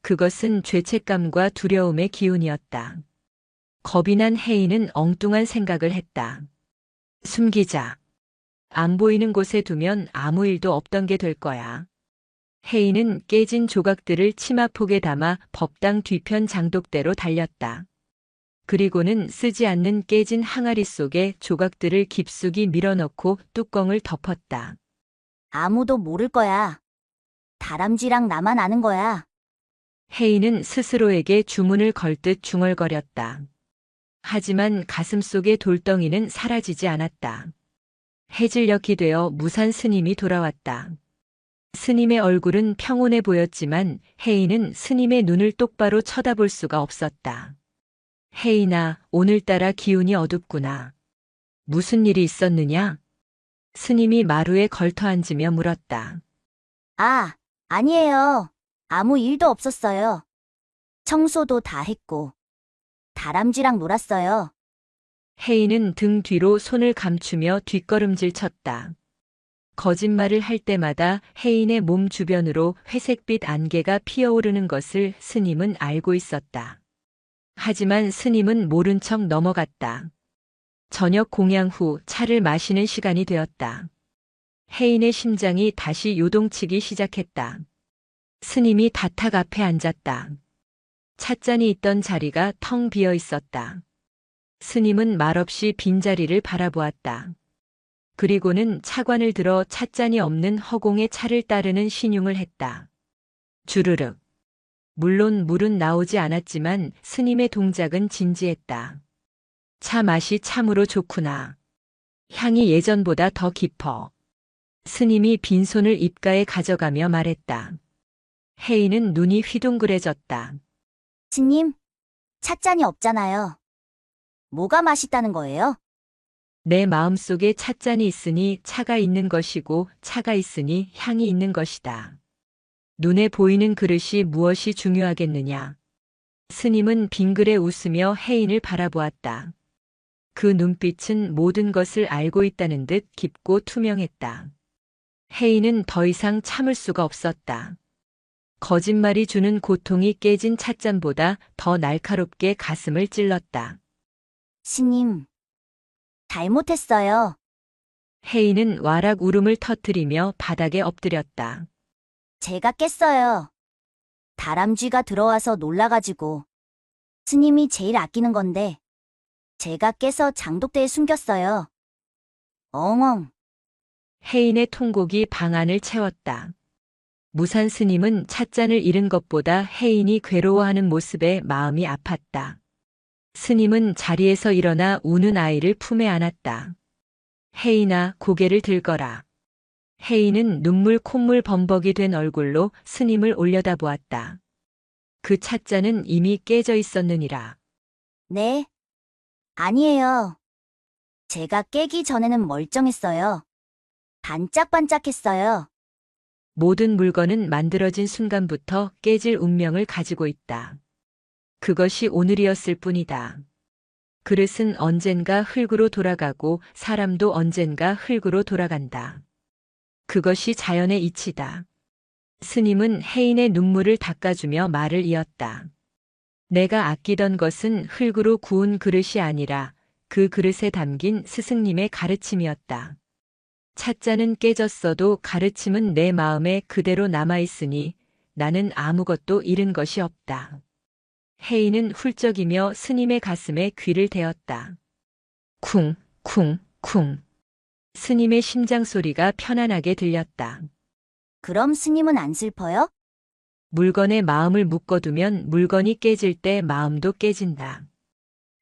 그것은 죄책감과 두려움의 기운이었다. 겁이 난 혜인은 엉뚱한 생각을 했다. 숨기자. 안 보이는 곳에 두면 아무 일도 없던 게 될 거야. 혜인은 깨진 조각들을 치마폭에 담아 법당 뒤편 장독대로 달렸다. 그리고는 쓰지 않는 깨진 항아리 속에 조각들을 깊숙이 밀어넣고 뚜껑을 덮었다. 아무도 모를 거야. 다람쥐랑 나만 아는 거야. 혜인은 스스로에게 주문을 걸듯 중얼거렸다. 하지만 가슴속의 돌덩이는 사라지지 않았다. 해질녘이 되어 무산 스님이 돌아왔다. 스님의 얼굴은 평온해 보였지만 혜인은 스님의 눈을 똑바로 쳐다볼 수가 없었다. 혜인아, 오늘따라 기운이 어둡구나. 무슨 일이 있었느냐? 스님이 마루에 걸터 앉으며 물었다. 아, 아니에요. 아무 일도 없었어요. 청소도 다 했고. 다람쥐랑 놀았어요. 혜인은 등 뒤로 손을 감추며 뒷걸음질 쳤다. 거짓말을 할 때마다 혜인의 몸 주변으로 회색빛 안개가 피어오르는 것을 스님은 알고 있었다. 하지만 스님은 모른 척 넘어갔다. 저녁 공양 후 차를 마시는 시간이 되었다. 혜인의 심장이 다시 요동치기 시작했다. 스님이 다탁 앞에 앉았다. 찻잔이 있던 자리가 텅 비어 있었다. 스님은 말없이 빈자리를 바라보았다. 그리고는 차관을 들어 찻잔이 없는 허공에 차를 따르는 신용을 했다. 주르륵. 물론 물은 나오지 않았지만 스님의 동작은 진지했다. 차 맛이 참으로 좋구나. 향이 예전보다 더 깊어. 스님이 빈손을 입가에 가져가며 말했다. 혜인은 눈이 휘둥그레졌다. 스님, 찻잔이 없잖아요. 뭐가 맛있다는 거예요? 내 마음속에 찻잔이 있으니 차가 있는 것이고 차가 있으니 향이 있는 것이다. 눈에 보이는 그릇이 무엇이 중요하겠느냐. 스님은 빙그레 웃으며 혜인을 바라보았다. 그 눈빛은 모든 것을 알고 있다는 듯 깊고 투명했다. 혜인은 더 이상 참을 수가 없었다. 거짓말이 주는 고통이 깨진 찻잔보다 더 날카롭게 가슴을 찔렀다. 스님, 잘못했어요. 혜인은 와락 울음을 터뜨리며 바닥에 엎드렸다. 제가 깼어요. 다람쥐가 들어와서 놀라가지고. 스님이 제일 아끼는 건데. 제가 깨서 장독대에 숨겼어요. 엉엉. 혜인의 통곡이 방 안을 채웠다. 무산 스님은 찻잔을 잃은 것보다 혜인이 괴로워하는 모습에 마음이 아팠다. 스님은 자리에서 일어나 우는 아이를 품에 안았다. 혜인아, 고개를 들거라. 혜인은 눈물 콧물 범벅이 된 얼굴로 스님을 올려다보았다. 그 찻잔은 이미 깨져 있었느니라. 네. 아니에요. 제가 깨기 전에는 멀쩡했어요. 반짝반짝했어요. 모든 물건은 만들어진 순간부터 깨질 운명을 가지고 있다. 그것이 오늘이었을 뿐이다. 그릇은 언젠가 흙으로 돌아가고 사람도 언젠가 흙으로 돌아간다. 그것이 자연의 이치다. 스님은 혜인의 눈물을 닦아주며 말을 이었다. 내가 아끼던 것은 흙으로 구운 그릇이 아니라 그 그릇에 담긴 스승님의 가르침이었다. 찻잔은 깨졌어도 가르침은 내 마음에 그대로 남아있으니 나는 아무것도 잃은 것이 없다. 혜인은 훌쩍이며 스님의 가슴에 귀를 대었다. 쿵, 쿵, 쿵. 스님의 심장 소리가 편안하게 들렸다. 그럼 스님은 안 슬퍼요? 물건에 마음을 묶어두면 물건이 깨질 때 마음도 깨진다.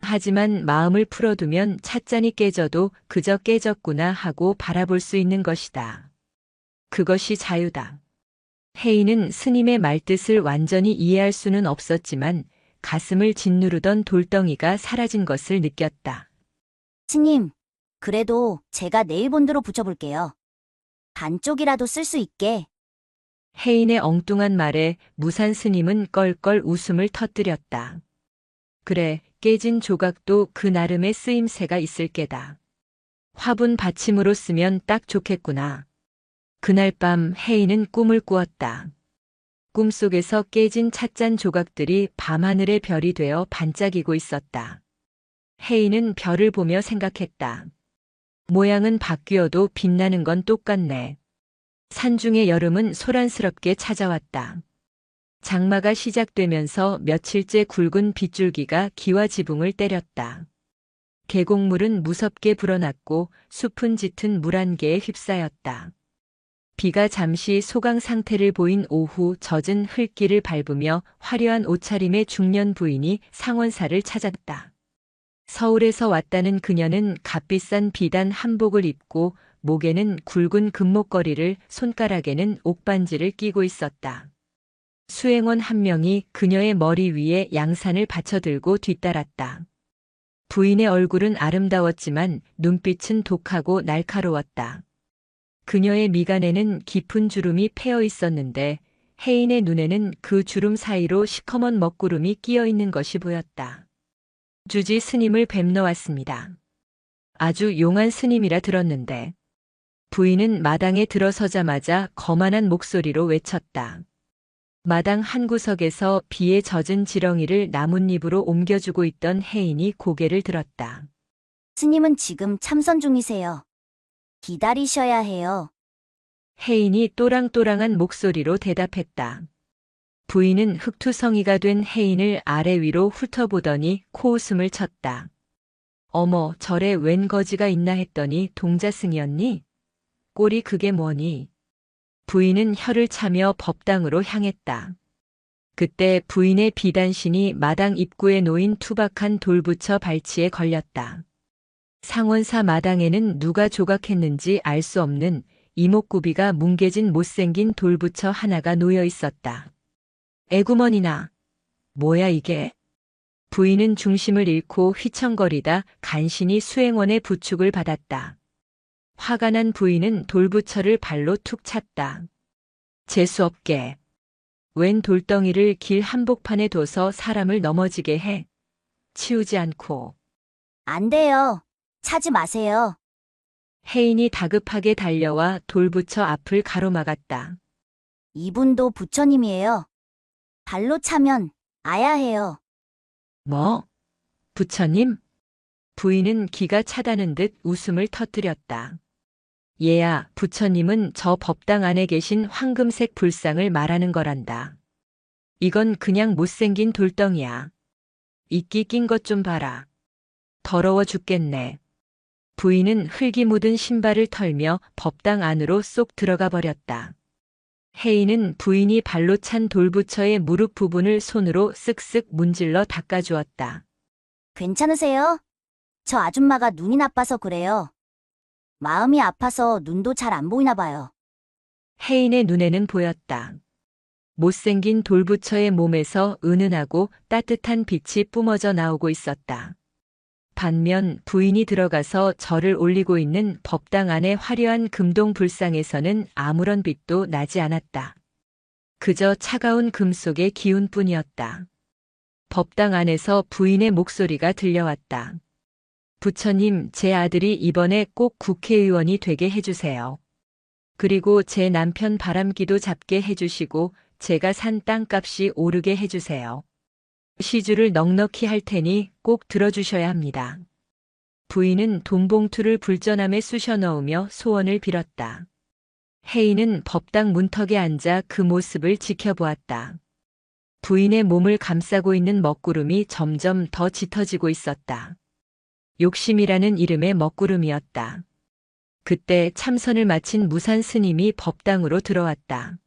하지만 마음을 풀어두면 찻잔이 깨져도 그저 깨졌구나 하고 바라볼 수 있는 것이다. 그것이 자유다. 혜인은 스님의 말뜻을 완전히 이해할 수는 없었지만 가슴을 짓누르던 돌덩이가 사라진 것을 느꼈다. 스님, 그래도 제가 네일 본드로 붙여볼게요. 반쪽이라도 쓸 수 있게. 혜인의 엉뚱한 말에 무산 스님은 껄껄 웃음을 터뜨렸다. 그래, 깨진 조각도 그 나름의 쓰임새가 있을 게다. 화분 받침으로 쓰면 딱 좋겠구나. 그날 밤 혜인은 꿈을 꾸었다. 꿈속에서 깨진 찻잔 조각들이 밤하늘의 별이 되어 반짝이고 있었다. 혜인은 별을 보며 생각했다. 모양은 바뀌어도 빛나는 건 똑같네. 산중의 여름은 소란스럽게 찾아왔다. 장마가 시작되면서 며칠째 굵은 빗줄기가 기와 지붕을 때렸다. 계곡물은 무섭게 불어났고 숲은 짙은 물 안개에 휩싸였다. 비가 잠시 소강 상태를 보인 오후 젖은 흙길을 밟으며 화려한 옷차림의 중년 부인이 상원사를 찾았다. 서울에서 왔다는 그녀는 값비싼 비단 한복을 입고 목에는 굵은 금목걸이를, 손가락에는 옥반지를 끼고 있었다. 수행원 한 명이 그녀의 머리 위에 양산을 받쳐들고 뒤따랐다. 부인의 얼굴은 아름다웠지만 눈빛은 독하고 날카로웠다. 그녀의 미간에는 깊은 주름이 패여 있었는데 혜인의 눈에는 그 주름 사이로 시커먼 먹구름이 끼어 있는 것이 보였다. 주지 스님을 뵙러 왔습니다. 아주 용한 스님이라 들었는데. 부인은 마당에 들어서자마자 거만한 목소리로 외쳤다. 마당 한 구석에서 비에 젖은 지렁이를 나뭇잎으로 옮겨주고 있던 혜인이 고개를 들었다. 스님은 지금 참선 중이세요. 기다리셔야 해요. 혜인이 또랑또랑한 목소리로 대답했다. 부인은 흑투성이가 된 혜인을 아래 위로 훑어보더니 코웃음을 쳤다. 어머, 절에 웬 거지가 있나 했더니 동자승이었니? 꼴이 그게 뭐니? 부인은 혀를 차며 법당으로 향했다. 그때 부인의 비단신이 마당 입구에 놓인 투박한 돌부처 발치에 걸렸다. 상원사 마당에는 누가 조각했는지 알 수 없는 이목구비가 뭉개진 못생긴 돌부처 하나가 놓여 있었다. 에구머니나, 뭐야 이게? 부인은 중심을 잃고 휘청거리다 간신히 수행원의 부축을 받았다. 화가 난 부인은 돌부처를 발로 툭 찼다. 재수없게. 웬 돌덩이를 길 한복판에 둬서 사람을 넘어지게 해. 치우지 않고. 안 돼요. 차지 마세요. 혜인이 다급하게 달려와 돌부처 앞을 가로막았다. 이분도 부처님이에요. 발로 차면 아야 해요. 뭐? 부처님? 부인은 기가 차다는 듯 웃음을 터뜨렸다. 얘야, 부처님은 저 법당 안에 계신 황금색 불상을 말하는 거란다. 이건 그냥 못생긴 돌덩이야. 이끼 낀 것 좀 봐라. 더러워 죽겠네. 부인은 흙이 묻은 신발을 털며 법당 안으로 쏙 들어가 버렸다. 혜인은 부인이 발로 찬 돌부처의 무릎 부분을 손으로 쓱쓱 문질러 닦아주었다. 괜찮으세요? 저 아줌마가 눈이 나빠서 그래요. 마음이 아파서 눈도 잘 안 보이나 봐요. 혜인의 눈에는 보였다. 못생긴 돌부처의 몸에서 은은하고 따뜻한 빛이 뿜어져 나오고 있었다. 반면 부인이 들어가서 절을 올리고 있는 법당 안의 화려한 금동 불상에서는 아무런 빛도 나지 않았다. 그저 차가운 금속의 기운뿐이었다. 법당 안에서 부인의 목소리가 들려왔다. 부처님, 제 아들이 이번에 꼭 국회의원이 되게 해주세요. 그리고 제 남편 바람기도 잡게 해주시고 제가 산 땅값이 오르게 해주세요. 시주를 넉넉히 할 테니 꼭 들어주셔야 합니다. 부인은 돈봉투를 불전함에 쑤셔 넣으며 소원을 빌었다. 혜인은 법당 문턱에 앉아 그 모습을 지켜보았다. 부인의 몸을 감싸고 있는 먹구름이 점점 더 짙어지고 있었다. 욕심이라는 이름의 먹구름이었다. 그때 참선을 마친 무산 스님이 법당으로 들어왔다.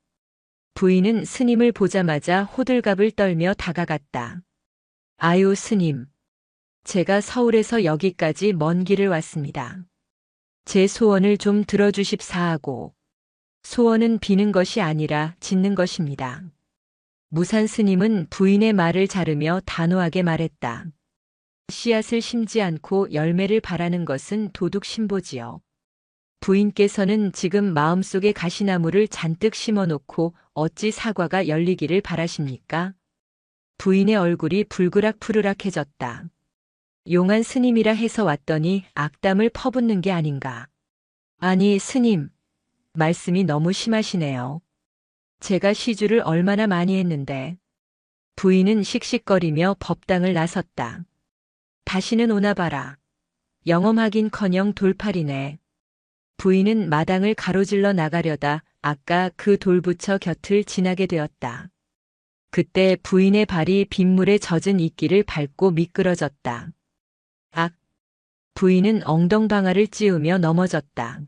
부인은 스님을 보자마자 호들갑을 떨며 다가갔다. 아유 스님, 제가 서울에서 여기까지 먼 길을 왔습니다. 제 소원을 좀 들어주십사하고. 소원은 비는 것이 아니라 짓는 것입니다. 무산 스님은 부인의 말을 자르며 단호하게 말했다. 씨앗을 심지 않고 열매를 바라는 것은 도둑 신보지요. 부인께서는 지금 마음속에 가시나무를 잔뜩 심어놓고 어찌 사과가 열리기를 바라십니까? 부인의 얼굴이 불그락푸르락해졌다. 용한 스님이라 해서 왔더니 악담을 퍼붓는 게 아닌가. 아니, 스님, 말씀이 너무 심하시네요. 제가 시주를 얼마나 많이 했는데. 부인은 씩씩거리며 법당을 나섰다. 다시는 오나 봐라. 영험하긴커녕 돌팔이네. 부인은 마당을 가로질러 나가려다 아까 그 돌부처 곁을 지나게 되었다. 그때 부인의 발이 빗물에 젖은 이끼를 밟고 미끄러졌다. 악! 부인은 엉덩방아를 찌우며 넘어졌다.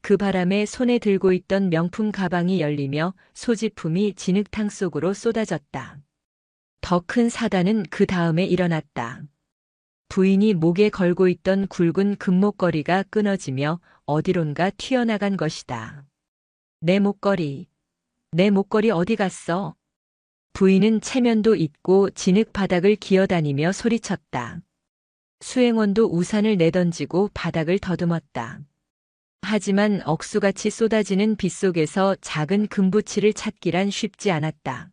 그 바람에 손에 들고 있던 명품 가방이 열리며 소지품이 진흙탕 속으로 쏟아졌다. 더 큰 사단은 그 다음에 일어났다. 부인이 목에 걸고 있던 굵은 금목걸이가 끊어지며 어디론가 튀어나간 것이다. 내 목걸이 어디 갔어? 부인은 체면도 잊고 진흙 바닥을 기어다니며 소리쳤다. 수행원도 우산을 내던지고 바닥을 더듬었다. 하지만 억수같이 쏟아지는 빗속에서 작은 금부치를 찾기란 쉽지 않았다.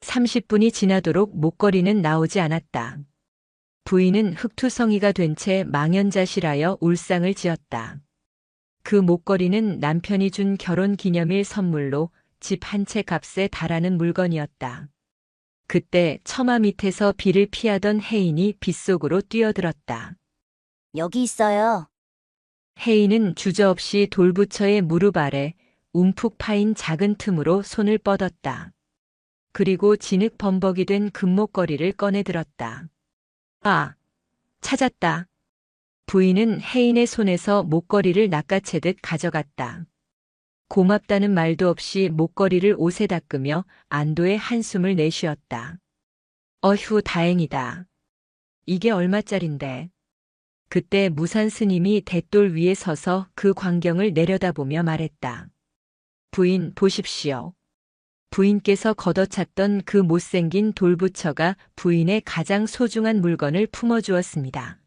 30분이 지나도록 목걸이는 나오지 않았다. 부인은 흑투성이가 된 채 망연자실하여 울상을 지었다. 그 목걸이는 남편이 준 결혼기념일 선물로 집 한 채 값에 달하는 물건이었다. 그때 처마 밑에서 비를 피하던 혜인이 빗속으로 뛰어들었다. 여기 있어요. 혜인은 주저없이 돌부처의 무릎 아래 움푹 파인 작은 틈으로 손을 뻗었다. 그리고 진흙 범벅이 된 금목걸이를 꺼내 들었다. 아, 찾았다. 부인은 혜인의 손에서 목걸이를 낚아채듯 가져갔다. 고맙다는 말도 없이 목걸이를 옷에 닦으며 안도의 한숨을 내쉬었다. 어휴, 다행이다. 이게 얼마짜린데. 그때 무산 스님이 돛돌 위에 서서 그 광경을 내려다보며 말했다. 부인, 보십시오. 부인께서 걷어찼던 그 못생긴 돌부처가 부인의 가장 소중한 물건을 품어주었습니다.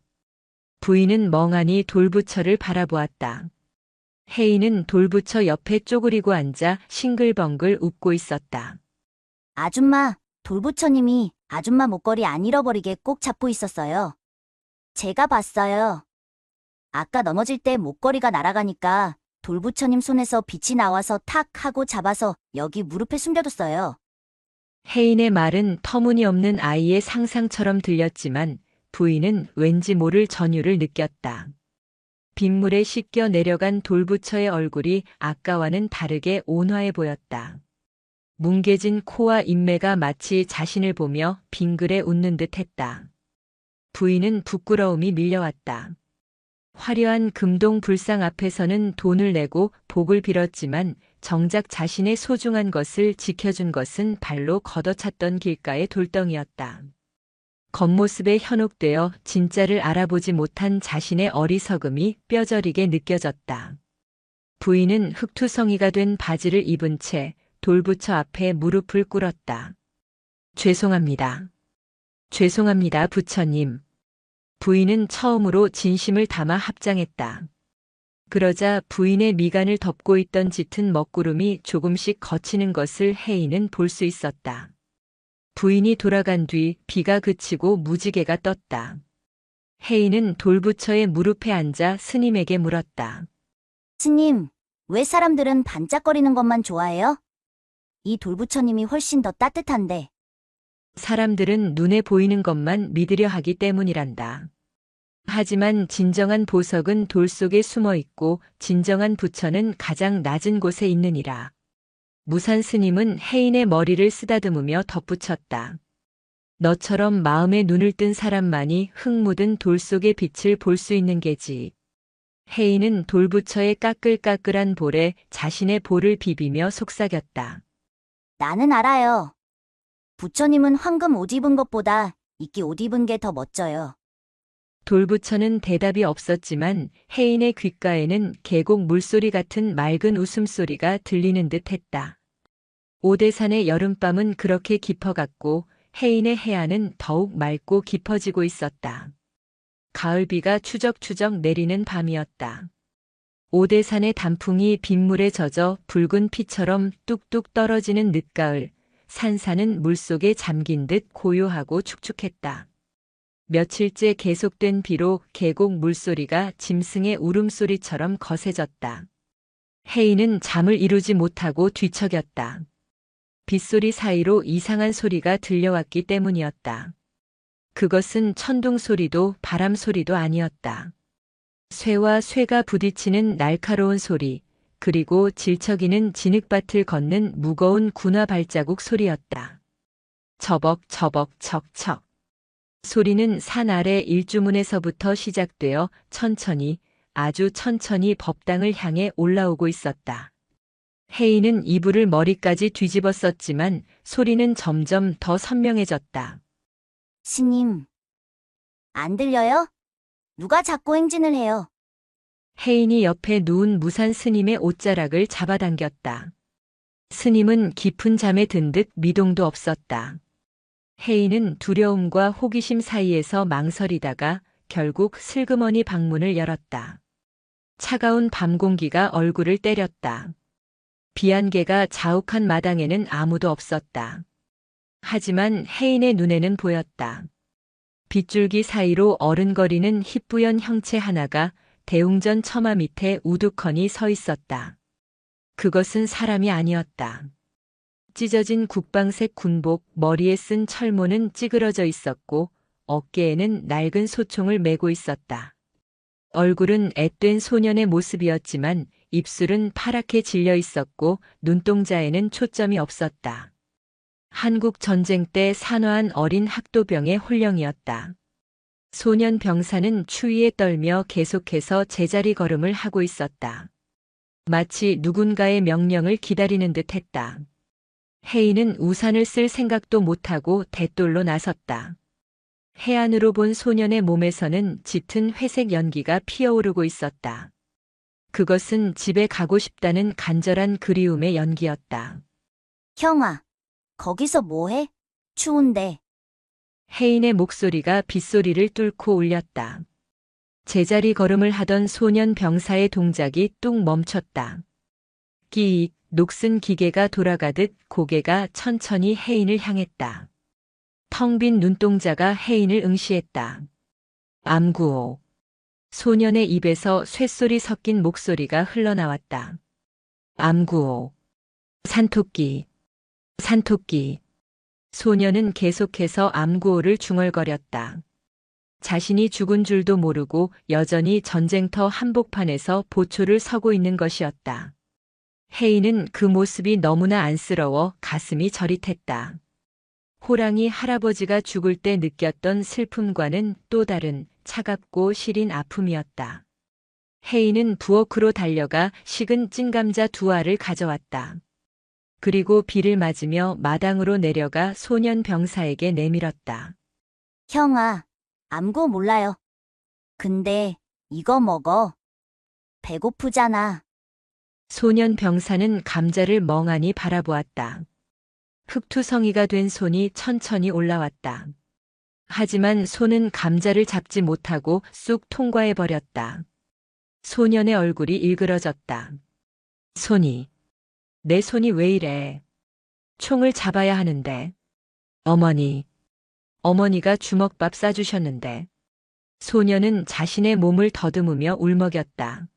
부인은 멍하니 돌부처를 바라보았다. 혜인은 돌부처 옆에 쪼그리고 앉아 싱글벙글 웃고 있었다. 아줌마, 돌부처님이 아줌마 목걸이 안 잃어버리게 꼭 잡고 있었어요. 제가 봤어요. 아까 넘어질 때 목걸이가 날아가니까 돌부처님 손에서 빛이 나와서 탁 하고 잡아서 여기 무릎에 숨겨뒀어요. 혜인의 말은 터무니없는 아이의 상상처럼 들렸지만 부인은 왠지 모를 전율을 느꼈다. 빗물에 씻겨 내려간 돌부처의 얼굴이 아까와는 다르게 온화해 보였다. 뭉개진 코와 인매가 마치 자신을 보며 빙그레 웃는 듯 했다. 부인은 부끄러움이 밀려왔다. 화려한 금동 불상 앞에서는 돈을 내고 복을 빌었지만 정작 자신의 소중한 것을 지켜준 것은 발로 걷어찼던 길가의 돌덩이였다. 겉모습에 현혹되어 진짜를 알아보지 못한 자신의 어리석음이 뼈저리게 느껴졌다. 부인은 흑투성이가 된 바지를 입은 채 돌부처 앞에 무릎을 꿇었다. 죄송합니다. 죄송합니다, 부처님. 부인은 처음으로 진심을 담아 합장했다. 그러자 부인의 미간을 덮고 있던 짙은 먹구름이 조금씩 걷히는 것을 혜인은 볼 수 있었다. 부인이 돌아간 뒤 비가 그치고 무지개가 떴다. 혜인은 돌부처의 무릎에 앉아 스님에게 물었다. 스님, 왜 사람들은 반짝거리는 것만 좋아해요? 이 돌부처님이 훨씬 더 따뜻한데. 사람들은 눈에 보이는 것만 믿으려 하기 때문이란다. 하지만 진정한 보석은 돌 속에 숨어 있고 진정한 부처는 가장 낮은 곳에 있느니라. 무산 스님은 혜인의 머리를 쓰다듬으며 덧붙였다. 너처럼 마음에 눈을 뜬 사람만이 흙 묻은 돌 속의 빛을 볼 수 있는 게지. 혜인은 돌부처의 까끌까끌한 볼에 자신의 볼을 비비며 속삭였다. 나는 알아요. 부처님은 황금 옷 입은 것보다 이끼 옷 입은 게 더 멋져요. 돌부처는 대답이 없었지만 혜인의 귓가에는 계곡 물소리 같은 맑은 웃음소리가 들리는 듯 했다. 오대산의 여름밤은 그렇게 깊어갔고 해인의 해안은 더욱 맑고 깊어지고 있었다. 가을비가 추적추적 내리는 밤이었다. 오대산의 단풍이 빗물에 젖어 붉은 피처럼 뚝뚝 떨어지는 늦가을, 산사는 물속에 잠긴 듯 고요하고 축축했다. 며칠째 계속된 비로 계곡 물소리가 짐승의 울음소리처럼 거세졌다. 해인은 잠을 이루지 못하고 뒤척였다. 빗소리 사이로 이상한 소리가 들려왔기 때문이었다. 그것은 천둥 소리도 바람 소리도 아니었다. 쇠와 쇠가 부딪히는 날카로운 소리, 그리고 질척이는 진흙밭을 걷는 무거운 군화 발자국 소리였다. 처벅처벅 척척. 소리는 산 아래 일주문에서부터 시작되어 천천히, 아주 천천히 법당을 향해 올라오고 있었다. 해인은 이불을 머리까지 뒤집었었지만 소리는 점점 더 선명해졌다. 스님, 안 들려요? 누가 자꾸 행진을 해요? 해인이 옆에 누운 무산 스님의 옷자락을 잡아당겼다. 스님은 깊은 잠에 든 듯 미동도 없었다. 해인은 두려움과 호기심 사이에서 망설이다가 결국 슬그머니 방문을 열었다. 차가운 밤 공기가 얼굴을 때렸다. 비안개가 자욱한 마당에는 아무도 없었다. 하지만 해인의 눈에는 보였다. 빗줄기 사이로 어른거리는 희뿌연 형체 하나가 대웅전 처마 밑에 우두커니 서 있었다. 그것은 사람이 아니었다. 찢어진 국방색 군복, 머리에 쓴 철모는 찌그러져 있었고 어깨에는 낡은 소총을 메고 있었다. 얼굴은 앳된 소년의 모습이었지만 입술은 파랗게 질려 있었고 눈동자에는 초점이 없었다. 한국 전쟁 때 산화한 어린 학도병의 홀령이었다. 소년 병사는 추위에 떨며 계속해서 제자리 걸음을 하고 있었다. 마치 누군가의 명령을 기다리는 듯 했다. 해인은 우산을 쓸 생각도 못하고 돃돌로 나섰다. 해안으로 본 소년의 몸에서는 짙은 회색 연기가 피어오르고 있었다. 그것은 집에 가고 싶다는 간절한 그리움의 연기였다. 형아, 거기서 뭐해? 추운데. 해인의 목소리가 빗소리를 뚫고 울렸다. 제자리 걸음을 하던 소년 병사의 동작이 뚝 멈췄다. 끼익, 녹슨 기계가 돌아가듯 고개가 천천히 해인을 향했다. 텅 빈 눈동자가 해인을 응시했다. 암구호. 소년의 입에서 쇳소리 섞인 목소리가 흘러나왔다. 암구호. 산토끼. 산토끼. 소년은 계속해서 암구호를 중얼거렸다. 자신이 죽은 줄도 모르고 여전히 전쟁터 한복판에서 보초를 서고 있는 것이었다. 해인은 그 모습이 너무나 안쓰러워 가슴이 저릿했다. 호랑이 할아버지가 죽을 때 느꼈던 슬픔과는 또 다른 차갑고 시린 아픔이었다. 해인은 부엌으로 달려가 식은 찐감자 2알을 가져왔다. 그리고 비를 맞으며 마당으로 내려가 소년 병사에게 내밀었다. 형아, 암구 몰라요. 근데 이거 먹어. 배고프잖아. 소년 병사는 감자를 멍하니 바라보았다. 흙투성이가 된 손이 천천히 올라왔다. 하지만 손은 감자를 잡지 못하고 쑥 통과해버렸다. 소년의 얼굴이 일그러졌다. 내 손이 왜 이래? 총을 잡아야 하는데. 어머니가 주먹밥 싸주셨는데. 소년은 자신의 몸을 더듬으며 울먹였다.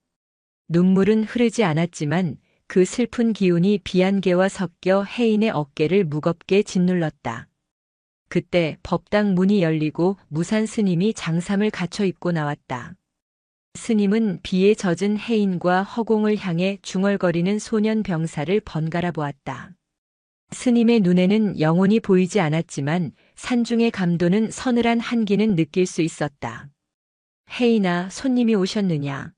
눈물은 흐르지 않았지만 그 슬픈 기운이 비안개와 섞여 해인의 어깨를 무겁게 짓눌렀다. 그때 법당 문이 열리고 무산 스님이 장삼을 갖춰 입고 나왔다. 스님은 비에 젖은 해인과 허공을 향해 중얼거리는 소년 병사를 번갈아 보았다. 스님의 눈에는 영혼이 보이지 않았지만 산중의 감도는 서늘한 한기는 느낄 수 있었다. 해인아, 손님이 오셨느냐?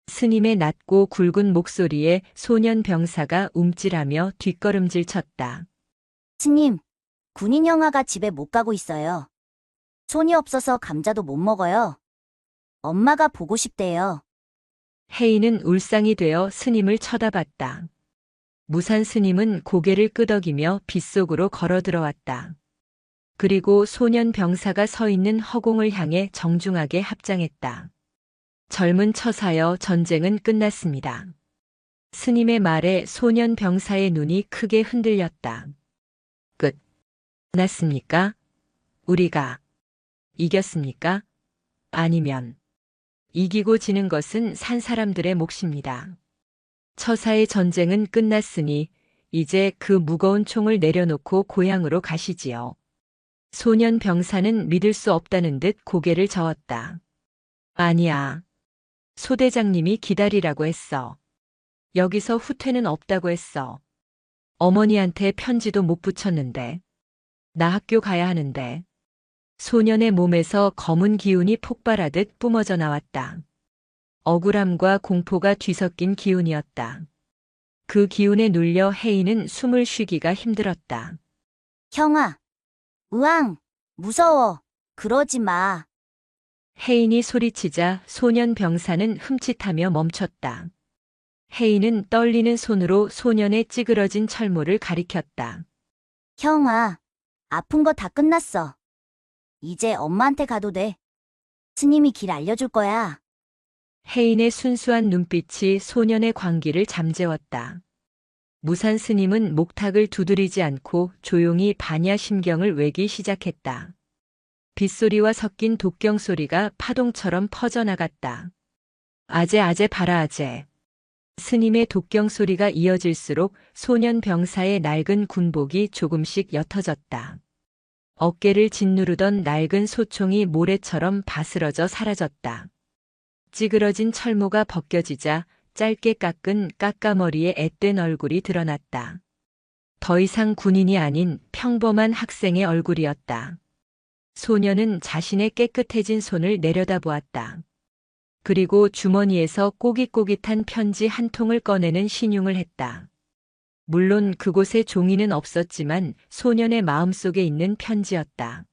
스님의 낮고 굵은 목소리에 소년 병사가 움찔하며 뒷걸음질 쳤다. 스님, 군인 형아가 집에 못 가고 있어요. 손이 없어서 감자도 못 먹어요. 엄마가 보고 싶대요. 해인은 울상이 되어 스님을 쳐다봤다. 무산 스님은 고개를 끄덕이며 빗속으로 걸어 들어왔다. 그리고 소년 병사가 서 있는 허공을 향해 정중하게 합장했다. 젊은 처사여, 전쟁은 끝났습니다. 스님의 말에 소년 병사의 눈이 크게 흔들렸다. 끝났습니까? 우리가 이겼습니까? 아니면 이기고 지는 것은 산 사람들의 몫입니다. 처사의 전쟁은 끝났으니 이제 그 무거운 총을 내려놓고 고향으로 가시지요. 소년 병사는 믿을 수 없다는 듯 고개를 저었다. 아니야. 소대장님이 기다리라고 했어. 여기서 후퇴는 없다고 했어. 어머니한테 편지도 못 붙였는데. 나 학교 가야 하는데. 소년의 몸에서 검은 기운이 폭발하듯 뿜어져 나왔다. 억울함과 공포가 뒤섞인 기운이었다. 그 기운에 눌려 혜인은 숨을 쉬기가 힘들었다. 형아, 으앙, 무서워. 그러지 마. 혜인이 소리치자 소년 병사는 흠칫하며 멈췄다. 혜인은 떨리는 손으로 소년의 찌그러진 철모를 가리켰다. 형아, 아픈 거 다 끝났어. 이제 엄마한테 가도 돼. 스님이 길 알려줄 거야. 혜인의 순수한 눈빛이 소년의 광기를 잠재웠다. 무산 스님은 목탁을 두드리지 않고 조용히 반야심경을 외기 시작했다. 빗소리와 섞인 독경 소리가 파동처럼 퍼져나갔다. 아제 봐라 아제. 스님의 독경 소리가 이어질수록 소년 병사의 낡은 군복이 조금씩 옅어졌다. 어깨를 짓누르던 낡은 소총이 모래처럼 바스러져 사라졌다. 찌그러진 철모가 벗겨지자 짧게 깎은 까까머리의 앳된 얼굴이 드러났다. 더 이상 군인이 아닌 평범한 학생의 얼굴이었다. 소년은 자신의 깨끗해진 손을 내려다보았다. 그리고 주머니에서 꼬깃꼬깃한 편지 한 통을 꺼내는 신용을 했다. 물론 그곳에 종이는 없었지만 소년의 마음속에 있는 편지였다.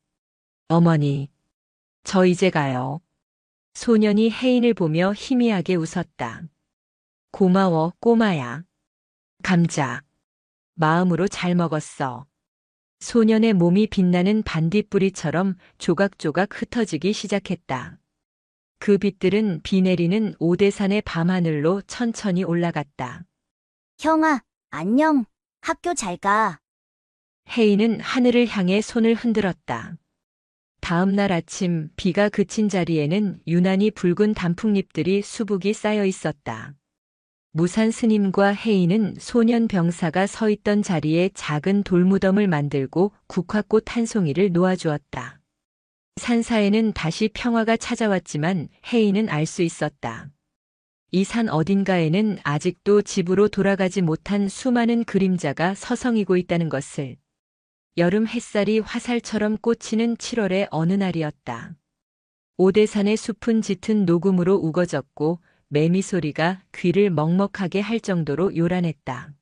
어머니, 저 이제 가요. 소년이 혜인을 보며 희미하게 웃었다. 고마워, 꼬마야. 감자. 마음으로 잘 먹었어. 소년의 몸이 빛나는 반딧불이처럼 조각조각 흩어지기 시작했다. 그 빛들은 비 내리는 오대산의 밤하늘로 천천히 올라갔다. 형아, 안녕. 학교 잘 가. 혜인은 하늘을 향해 손을 흔들었다. 다음 날 아침 비가 그친 자리에는 유난히 붉은 단풍잎들이 수북이 쌓여 있었다. 무산 스님과 혜인은 소년 병사가 서 있던 자리에 작은 돌무덤을 만들고 국화꽃 한 송이를 놓아주었다. 산사에는 다시 평화가 찾아왔지만 혜인은 알 수 있었다. 이 산 어딘가에는 아직도 집으로 돌아가지 못한 수많은 그림자가 서성이고 있다는 것을. 여름 햇살이 화살처럼 꽂히는 7월의 어느 날이었다. 오대산의 숲은 짙은 녹음으로 우거졌고 매미 소리가 귀를 먹먹하게 할 정도로 요란했다.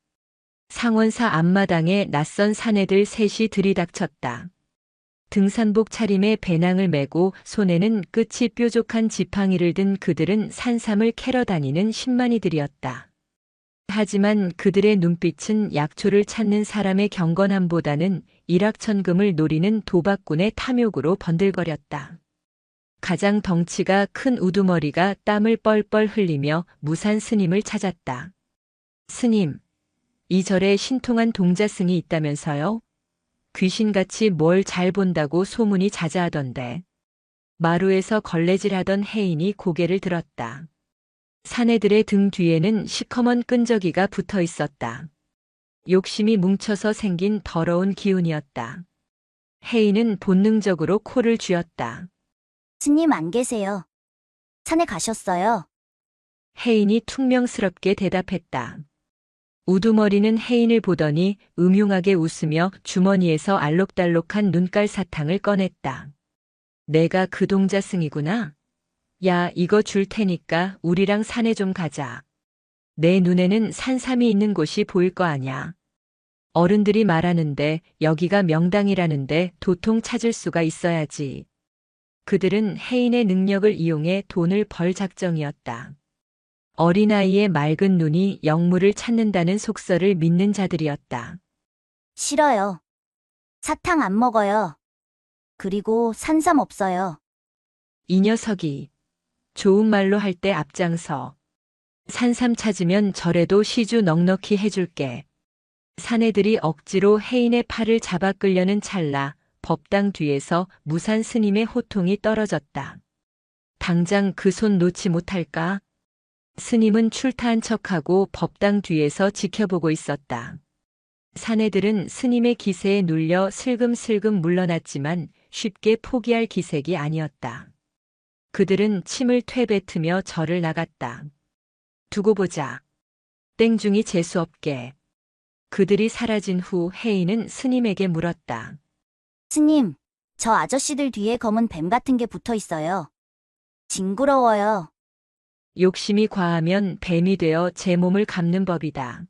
상원사 앞마당에 낯선 사내들 셋이 들이닥쳤다. 등산복 차림에 배낭을 메고 손에는 끝이 뾰족한 지팡이를 든 그들은 산삼을 캐러 다니는 신만이들이었다. 하지만 그들의 눈빛은 약초를 찾는 사람의 경건함보다는 일확천금을 노리는 도박꾼의 탐욕으로 번들거렸다. 가장 덩치가 큰 우두머리가 땀을 뻘뻘 흘리며 무산 스님을 찾았다. 스님, 이 절에 신통한 동자승이 있다면서요? 귀신같이 뭘 잘 본다고 소문이 자자하던데. 마루에서 걸레질하던 혜인이 고개를 들었다. 사내들의 등 뒤에는 시커먼 끈적이가 붙어 있었다. 욕심이 뭉쳐서 생긴 더러운 기운이었다. 혜인은 본능적으로 코를 쥐었다. 스님 안 계세요. 산에 가셨어요. 혜인이 퉁명스럽게 대답했다. 우두머리는 혜인을 보더니 음흉하게 웃으며 주머니에서 알록달록한 눈깔 사탕을 꺼냈다. 내가 그 동자승이구나. 야, 이거 줄 테니까 우리랑 산에 좀 가자. 내 눈에는 산삼이 있는 곳이 보일 거 아냐. 어른들이 말하는데 여기가 명당이라는데 도통 찾을 수가 있어야지. 그들은 혜인의 능력을 이용해 돈을 벌 작정이었다. 어린아이의 맑은 눈이 영물을 찾는다는 속설을 믿는 자들이었다. 싫어요. 사탕 안 먹어요. 그리고 산삼 없어요. 이 녀석이 좋은 말로 할 때 앞장서. 산삼 찾으면 절에도 시주 넉넉히 해줄게. 사내들이 억지로 혜인의 팔을 잡아 끌려는 찰나 법당 뒤에서 무산 스님의 호통이 떨어졌다. 당장 그 손 놓지 못할까? 스님은 출타한 척하고 법당 뒤에서 지켜보고 있었다. 사내들은 스님의 기세에 눌려 슬금슬금 물러났지만 쉽게 포기할 기색이 아니었다. 그들은 침을 퇴뱉으며 절을 나갔다. 두고 보자. 땡중이 재수없게. 그들이 사라진 후 혜인은 스님에게 물었다. 스님, 저 아저씨들 뒤에 검은 뱀 같은 게 붙어 있어요. 징그러워요. 욕심이 과하면 뱀이 되어 제 몸을 감는 법이다.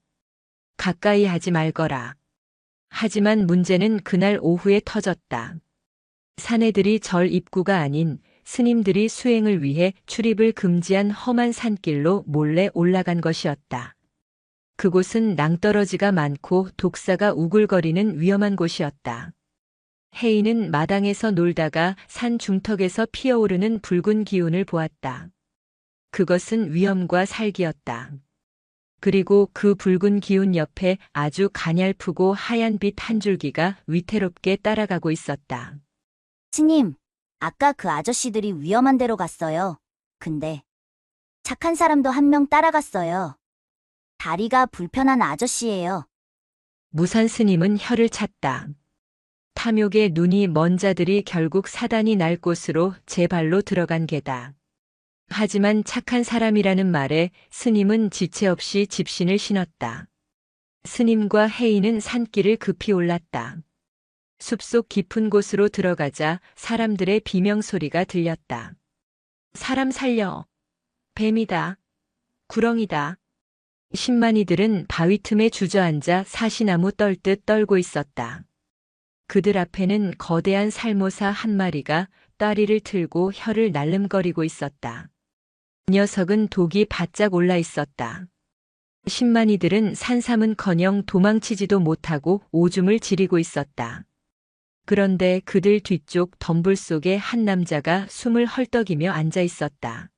가까이 하지 말거라. 하지만 문제는 그날 오후에 터졌다. 사내들이 절 입구가 아닌 스님들이 수행을 위해 출입을 금지한 험한 산길로 몰래 올라간 것이었다. 그곳은 낭떠러지가 많고 독사가 우글거리는 위험한 곳이었다. 혜인은 마당에서 놀다가 산 중턱에서 피어오르는 붉은 기운을 보았다. 그것은 위험과 살기였다. 그리고 그 붉은 기운 옆에 아주 가냘프고 하얀 빛 한 줄기가 위태롭게 따라가고 있었다. 스님, 아까 그 아저씨들이 위험한 데로 갔어요. 근데 착한 사람도 한 명 따라갔어요. 다리가 불편한 아저씨예요. 무산 스님은 혀를 찼다. 탐욕의 눈이 먼 자들이 결국 사단이 날 곳으로 제 발로 들어간 게다. 하지만 착한 사람이라는 말에 스님은 지체 없이 집신을 신었다. 스님과 혜인은 산길을 급히 올랐다. 숲속 깊은 곳으로 들어가자 사람들의 비명소리가 들렸다. 사람 살려. 뱀이다. 구렁이다. 신만이들은 바위 틈에 주저앉아 사시나무 떨듯 떨고 있었다. 그들 앞에는 거대한 살모사 한 마리가 따리를 틀고 혀를 날름거리고 있었다. 녀석은 독이 바짝 올라 있었다. 신만이들은 산삼은커녕 도망치지도 못하고 오줌을 지리고 있었다. 그런데 그들 뒤쪽 덤불 속에 한 남자가 숨을 헐떡이며 앉아 있었다.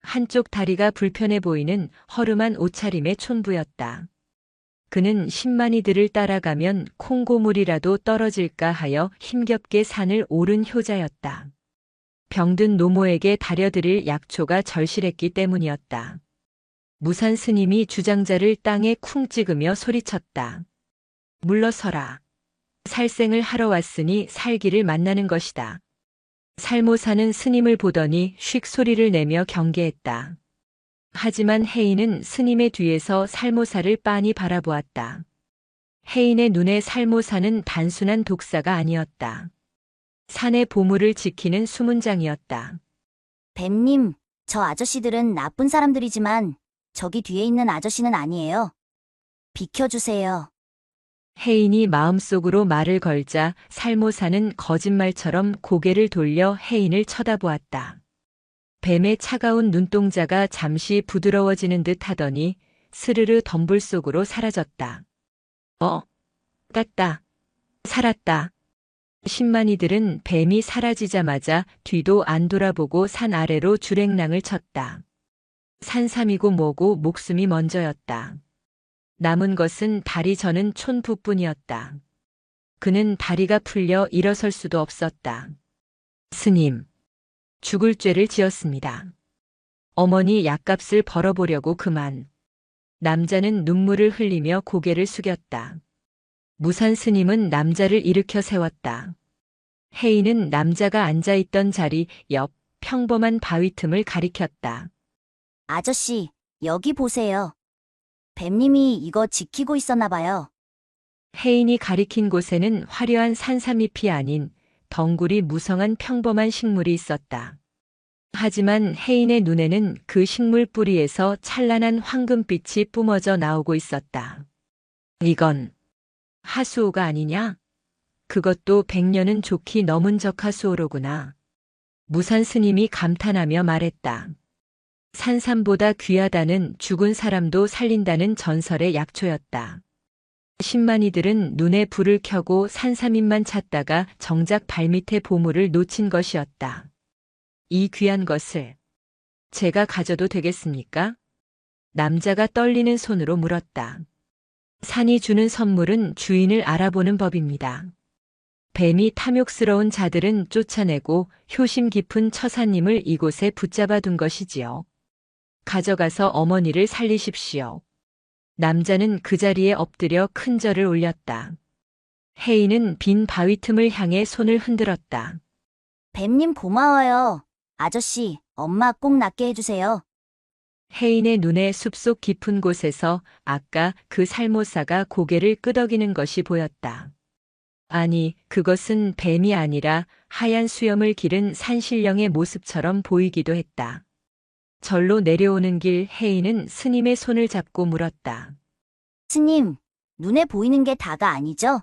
한쪽 다리가 불편해 보이는 허름한 옷차림의 촌부였다. 그는 신만이들을 따라가면 콩고물이라도 떨어질까 하여 힘겹게 산을 오른 효자였다. 병든 노모에게 다려드릴 약초가 절실했기 때문이었다. 무산 스님이 주장자를 땅에 쿵 찍으며 소리쳤다. 물러서라. 살생을 하러 왔으니 살기를 만나는 것이다. 살모사는 스님을 보더니 쉭 소리를 내며 경계했다. 하지만 혜인은 스님의 뒤에서 살모사를 빤히 바라보았다. 혜인의 눈에 살모사는 단순한 독사가 아니었다. 산의 보물을 지키는 수문장이었다. 뱀님, 저 아저씨들은 나쁜 사람들이지만 저기 뒤에 있는 아저씨는 아니에요. 비켜주세요. 혜인이 마음속으로 말을 걸자 살모사는 거짓말처럼 고개를 돌려 혜인을 쳐다보았다. 뱀의 차가운 눈동자가 잠시 부드러워지는 듯 하더니 스르르 덤불 속으로 사라졌다. 깠다. 살았다. 신만이들은 뱀이 사라지자마자 뒤도 안 돌아보고 산 아래로 주랭랑을 쳤다. 산삼이고 뭐고 목숨이 먼저였다. 남은 것은 다리 저는 촌부뿐이었다. 그는 다리가 풀려 일어설 수도 없었다. 스님, 죽을 죄를 지었습니다. 어머니 약값을 벌어보려고 그만. 남자는 눈물을 흘리며 고개를 숙였다. 무산 스님은 남자를 일으켜 세웠다. 혜인은 남자가 앉아있던 자리 옆 평범한 바위 틈을 가리켰다. 아저씨, 여기 보세요. 뱀님이 이거 지키고 있었나 봐요. 혜인이 가리킨 곳에는 화려한 산삼잎이 아닌 덩굴이 무성한 평범한 식물이 있었다. 하지만 혜인의 눈에는 그 식물 뿌리에서 찬란한 황금빛이 뿜어져 나오고 있었다. 이건 하수오가 아니냐? 그것도 100년은 좋기 넘은 적하수오로구나. 무산 스님이 감탄하며 말했다. 산삼보다 귀하다는 죽은 사람도 살린다는 전설의 약초였다. 신만이들은 눈에 불을 켜고 산삼잎만 찾다가 정작 발밑에 보물을 놓친 것이었다. 이 귀한 것을 제가 가져도 되겠습니까? 남자가 떨리는 손으로 물었다. 산이 주는 선물은 주인을 알아보는 법입니다. 뱀이 탐욕스러운 자들은 쫓아내고 효심 깊은 처사님을 이곳에 붙잡아 둔 것이지요. 가져가서 어머니를 살리십시오. 남자는 그 자리에 엎드려 큰 절을 올렸다. 혜인은 빈 바위 틈을 향해 손을 흔들었다. 뱀님 고마워요. 아저씨, 엄마 꼭 낫게 해주세요. 혜인의 눈에 숲속 깊은 곳에서 아까 그 살모사가 고개를 끄덕이는 것이 보였다. 아니, 그것은 뱀이 아니라 하얀 수염을 기른 산신령의 모습처럼 보이기도 했다. 절로 내려오는 길 혜인은 스님의 손을 잡고 물었다. 스님, 눈에 보이는 게 다가 아니죠?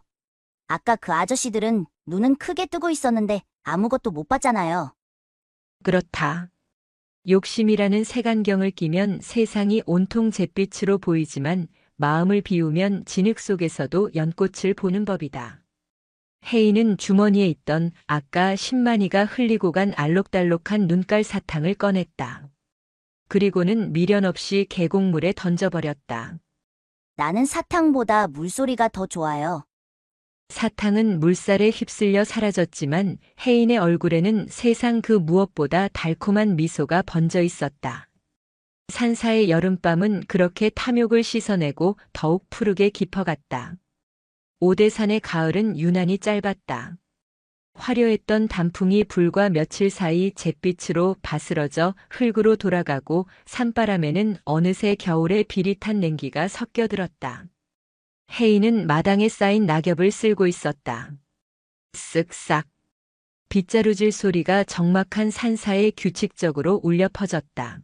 아까 그 아저씨들은 눈은 크게 뜨고 있었는데 아무것도 못 봤잖아요. 그렇다. 욕심이라는 색안경을 끼면 세상이 온통 잿빛으로 보이지만 마음을 비우면 진흙 속에서도 연꽃을 보는 법이다. 혜인은 주머니에 있던 아까 신만이가 흘리고 간 알록달록한 눈깔 사탕을 꺼냈다. 그리고는 미련 없이 계곡물에 던져버렸다. 나는 사탕보다 물소리가 더 좋아요. 사탕은 물살에 휩쓸려 사라졌지만 혜인의 얼굴에는 세상 그 무엇보다 달콤한 미소가 번져 있었다. 산사의 여름밤은 그렇게 탐욕을 씻어내고 더욱 푸르게 깊어갔다. 오대산의 가을은 유난히 짧았다. 화려했던 단풍이 불과 며칠 사이 잿빛으로 바스러져 흙으로 돌아가고 산바람에는 어느새 겨울의 비릿한 냉기가 섞여들었다. 혜인은 마당에 쌓인 낙엽을 쓸고 있었다. 쓱싹. 빗자루질 소리가 적막한 산사에 규칙적으로 울려 퍼졌다.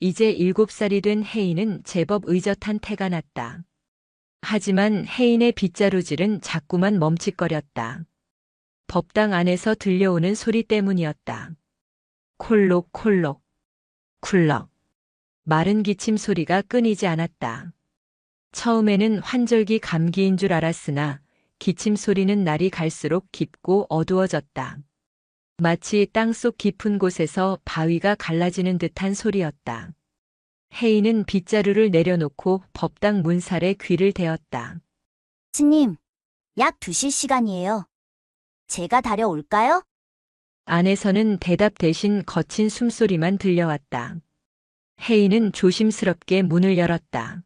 이제 7살이 된 혜인은 제법 의젓한 태가 났다. 하지만 혜인의 빗자루질은 자꾸만 멈칫거렸다. 법당 안에서 들려오는 소리 때문이었다. 콜록콜록, 쿨럭. 마른 기침 소리가 끊이지 않았다. 처음에는 환절기 감기인 줄 알았으나 기침 소리는 날이 갈수록 깊고 어두워졌다. 마치 땅속 깊은 곳에서 바위가 갈라지는 듯한 소리였다. 혜인은 빗자루를 내려놓고 법당 문살에 귀를 대었다. 스님, 약 드실 시간이에요. 제가 다려올까요? 안에서는 대답 대신 거친 숨소리만 들려왔다. 혜인은 조심스럽게 문을 열었다.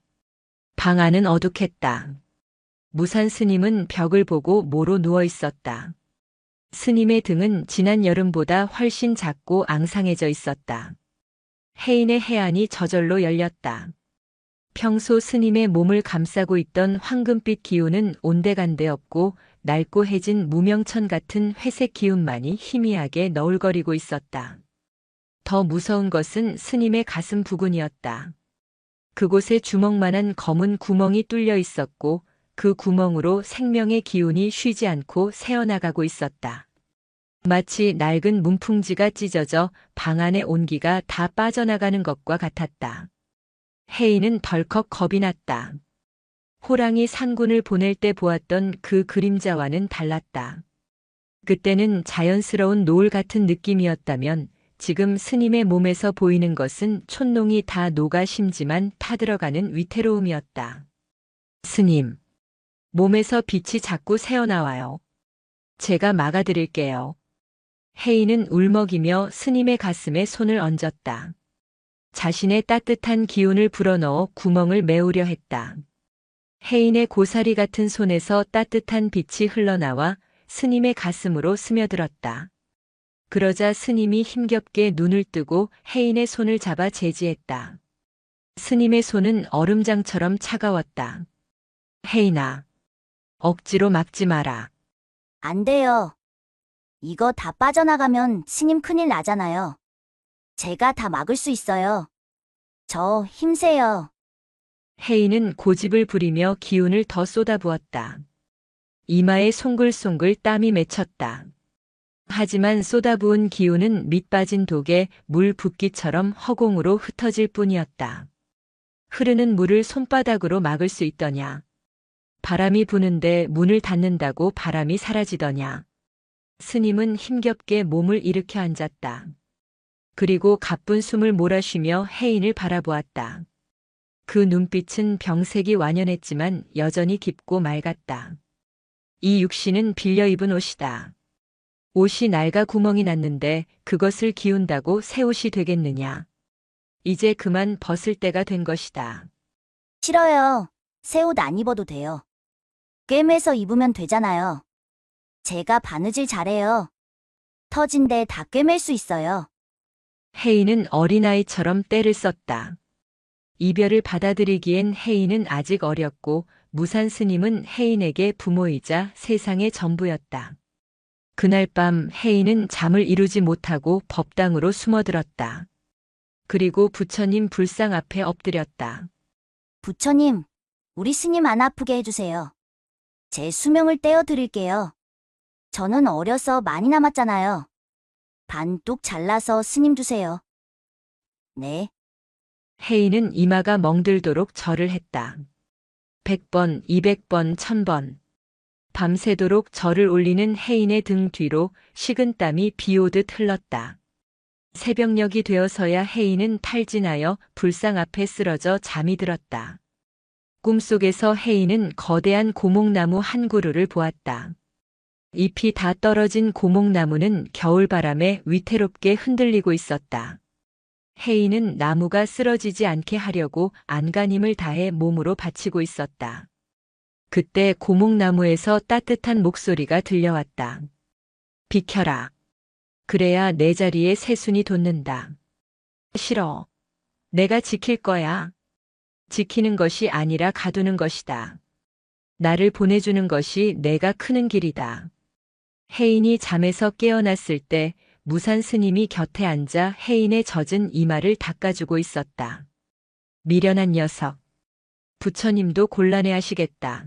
방 안은 어둑했다. 무산 스님은 벽을 보고 모로 누워 있었다. 스님의 등은 지난 여름보다 훨씬 작고 앙상해져 있었다. 혜인의 해안이 저절로 열렸다. 평소 스님의 몸을 감싸고 있던 황금빛 기운은 온데간데 없고 낡고 해진 무명천 같은 회색 기운만이 희미하게 너울거리고 있었다. 더 무서운 것은 스님의 가슴 부근이었다. 그곳에 주먹만한 검은 구멍이 뚫려 있었고 그 구멍으로 생명의 기운이 쉬지 않고 새어나가고 있었다. 마치 낡은 문풍지가 찢어져 방 안의 온기가 다 빠져나가는 것과 같았다. 혜인은 덜컥 겁이 났다. 호랑이 상군을 보낼 때 보았던 그 그림자와는 달랐다. 그때는 자연스러운 노을 같은 느낌이었다면 지금 스님의 몸에서 보이는 것은 촌농이 다 녹아 심지만 타들어가는 위태로움이었다. 스님, 몸에서 빛이 자꾸 새어나와요. 제가 막아드릴게요. 혜인은 울먹이며 스님의 가슴에 손을 얹었다. 자신의 따뜻한 기운을 불어넣어 구멍을 메우려 했다. 혜인의 고사리 같은 손에서 따뜻한 빛이 흘러나와 스님의 가슴으로 스며들었다. 그러자 스님이 힘겹게 눈을 뜨고 혜인의 손을 잡아 제지했다. 스님의 손은 얼음장처럼 차가웠다. 혜인아, 억지로 막지 마라. 안 돼요. 이거 다 빠져나가면 스님 큰일 나잖아요. 제가 다 막을 수 있어요. 저 힘세요. 혜인은 고집을 부리며 기운을 더 쏟아부었다. 이마에 송글송글 땀이 맺혔다. 하지만 쏟아부은 기운은 밑빠진 독에 물 붓기처럼 허공으로 흩어질 뿐이었다. 흐르는 물을 손바닥으로 막을 수 있더냐. 바람이 부는데 문을 닫는다고 바람이 사라지더냐. 스님은 힘겹게 몸을 일으켜 앉았다. 그리고 가쁜 숨을 몰아쉬며 해인을 바라보았다. 그 눈빛은 병색이 완연했지만 여전히 깊고 맑았다. 이 육신은 빌려 입은 옷이다. 옷이 낡아 구멍이 났는데 그것을 기운다고 새 옷이 되겠느냐. 이제 그만 벗을 때가 된 것이다. 싫어요. 새 옷 안 입어도 돼요. 꿰매서 입으면 되잖아요. 제가 바느질 잘해요. 터진 데 다 꿰맬 수 있어요. 해인은 어린아이처럼 떼를 썼다. 이별을 받아들이기엔 해인은 아직 어렸고 무산 스님은 해인에게 부모이자 세상의 전부였다. 그날 밤 해인은 잠을 이루지 못하고 법당으로 숨어들었다. 그리고 부처님 불상 앞에 엎드렸다. 부처님, 우리 스님 안 아프게 해주세요. 제 수명을 떼어 드릴게요. 저는 어려서 많이 남았잖아요. 반 뚝 잘라서 스님 주세요. 네. 해인은 이마가 멍들도록 절을 했다. 100번, 200번, 1000번. 밤새도록 절을 올리는 해인의 등 뒤로 식은땀이 비오듯 흘렀다. 새벽녘이 되어서야 해인은 탈진하여 불상 앞에 쓰러져 잠이 들었다. 꿈속에서 해인은 거대한 고목나무 한 그루를 보았다. 잎이 다 떨어진 고목나무는 겨울바람에 위태롭게 흔들리고 있었다. 해인은 나무가 쓰러지지 않게 하려고 안간힘을 다해 몸으로 받치고 있었다. 그때 고목나무에서 따뜻한 목소리가 들려왔다. 비켜라. 그래야 내 자리에 새순이 돋는다. 싫어. 내가 지킬 거야. 지키는 것이 아니라 가두는 것이다. 나를 보내주는 것이 내가 크는 길이다. 해인이 잠에서 깨어났을 때 무산 스님이 곁에 앉아 해인의 젖은 이마를 닦아주고 있었다. 미련한 녀석. 부처님도 곤란해하시겠다.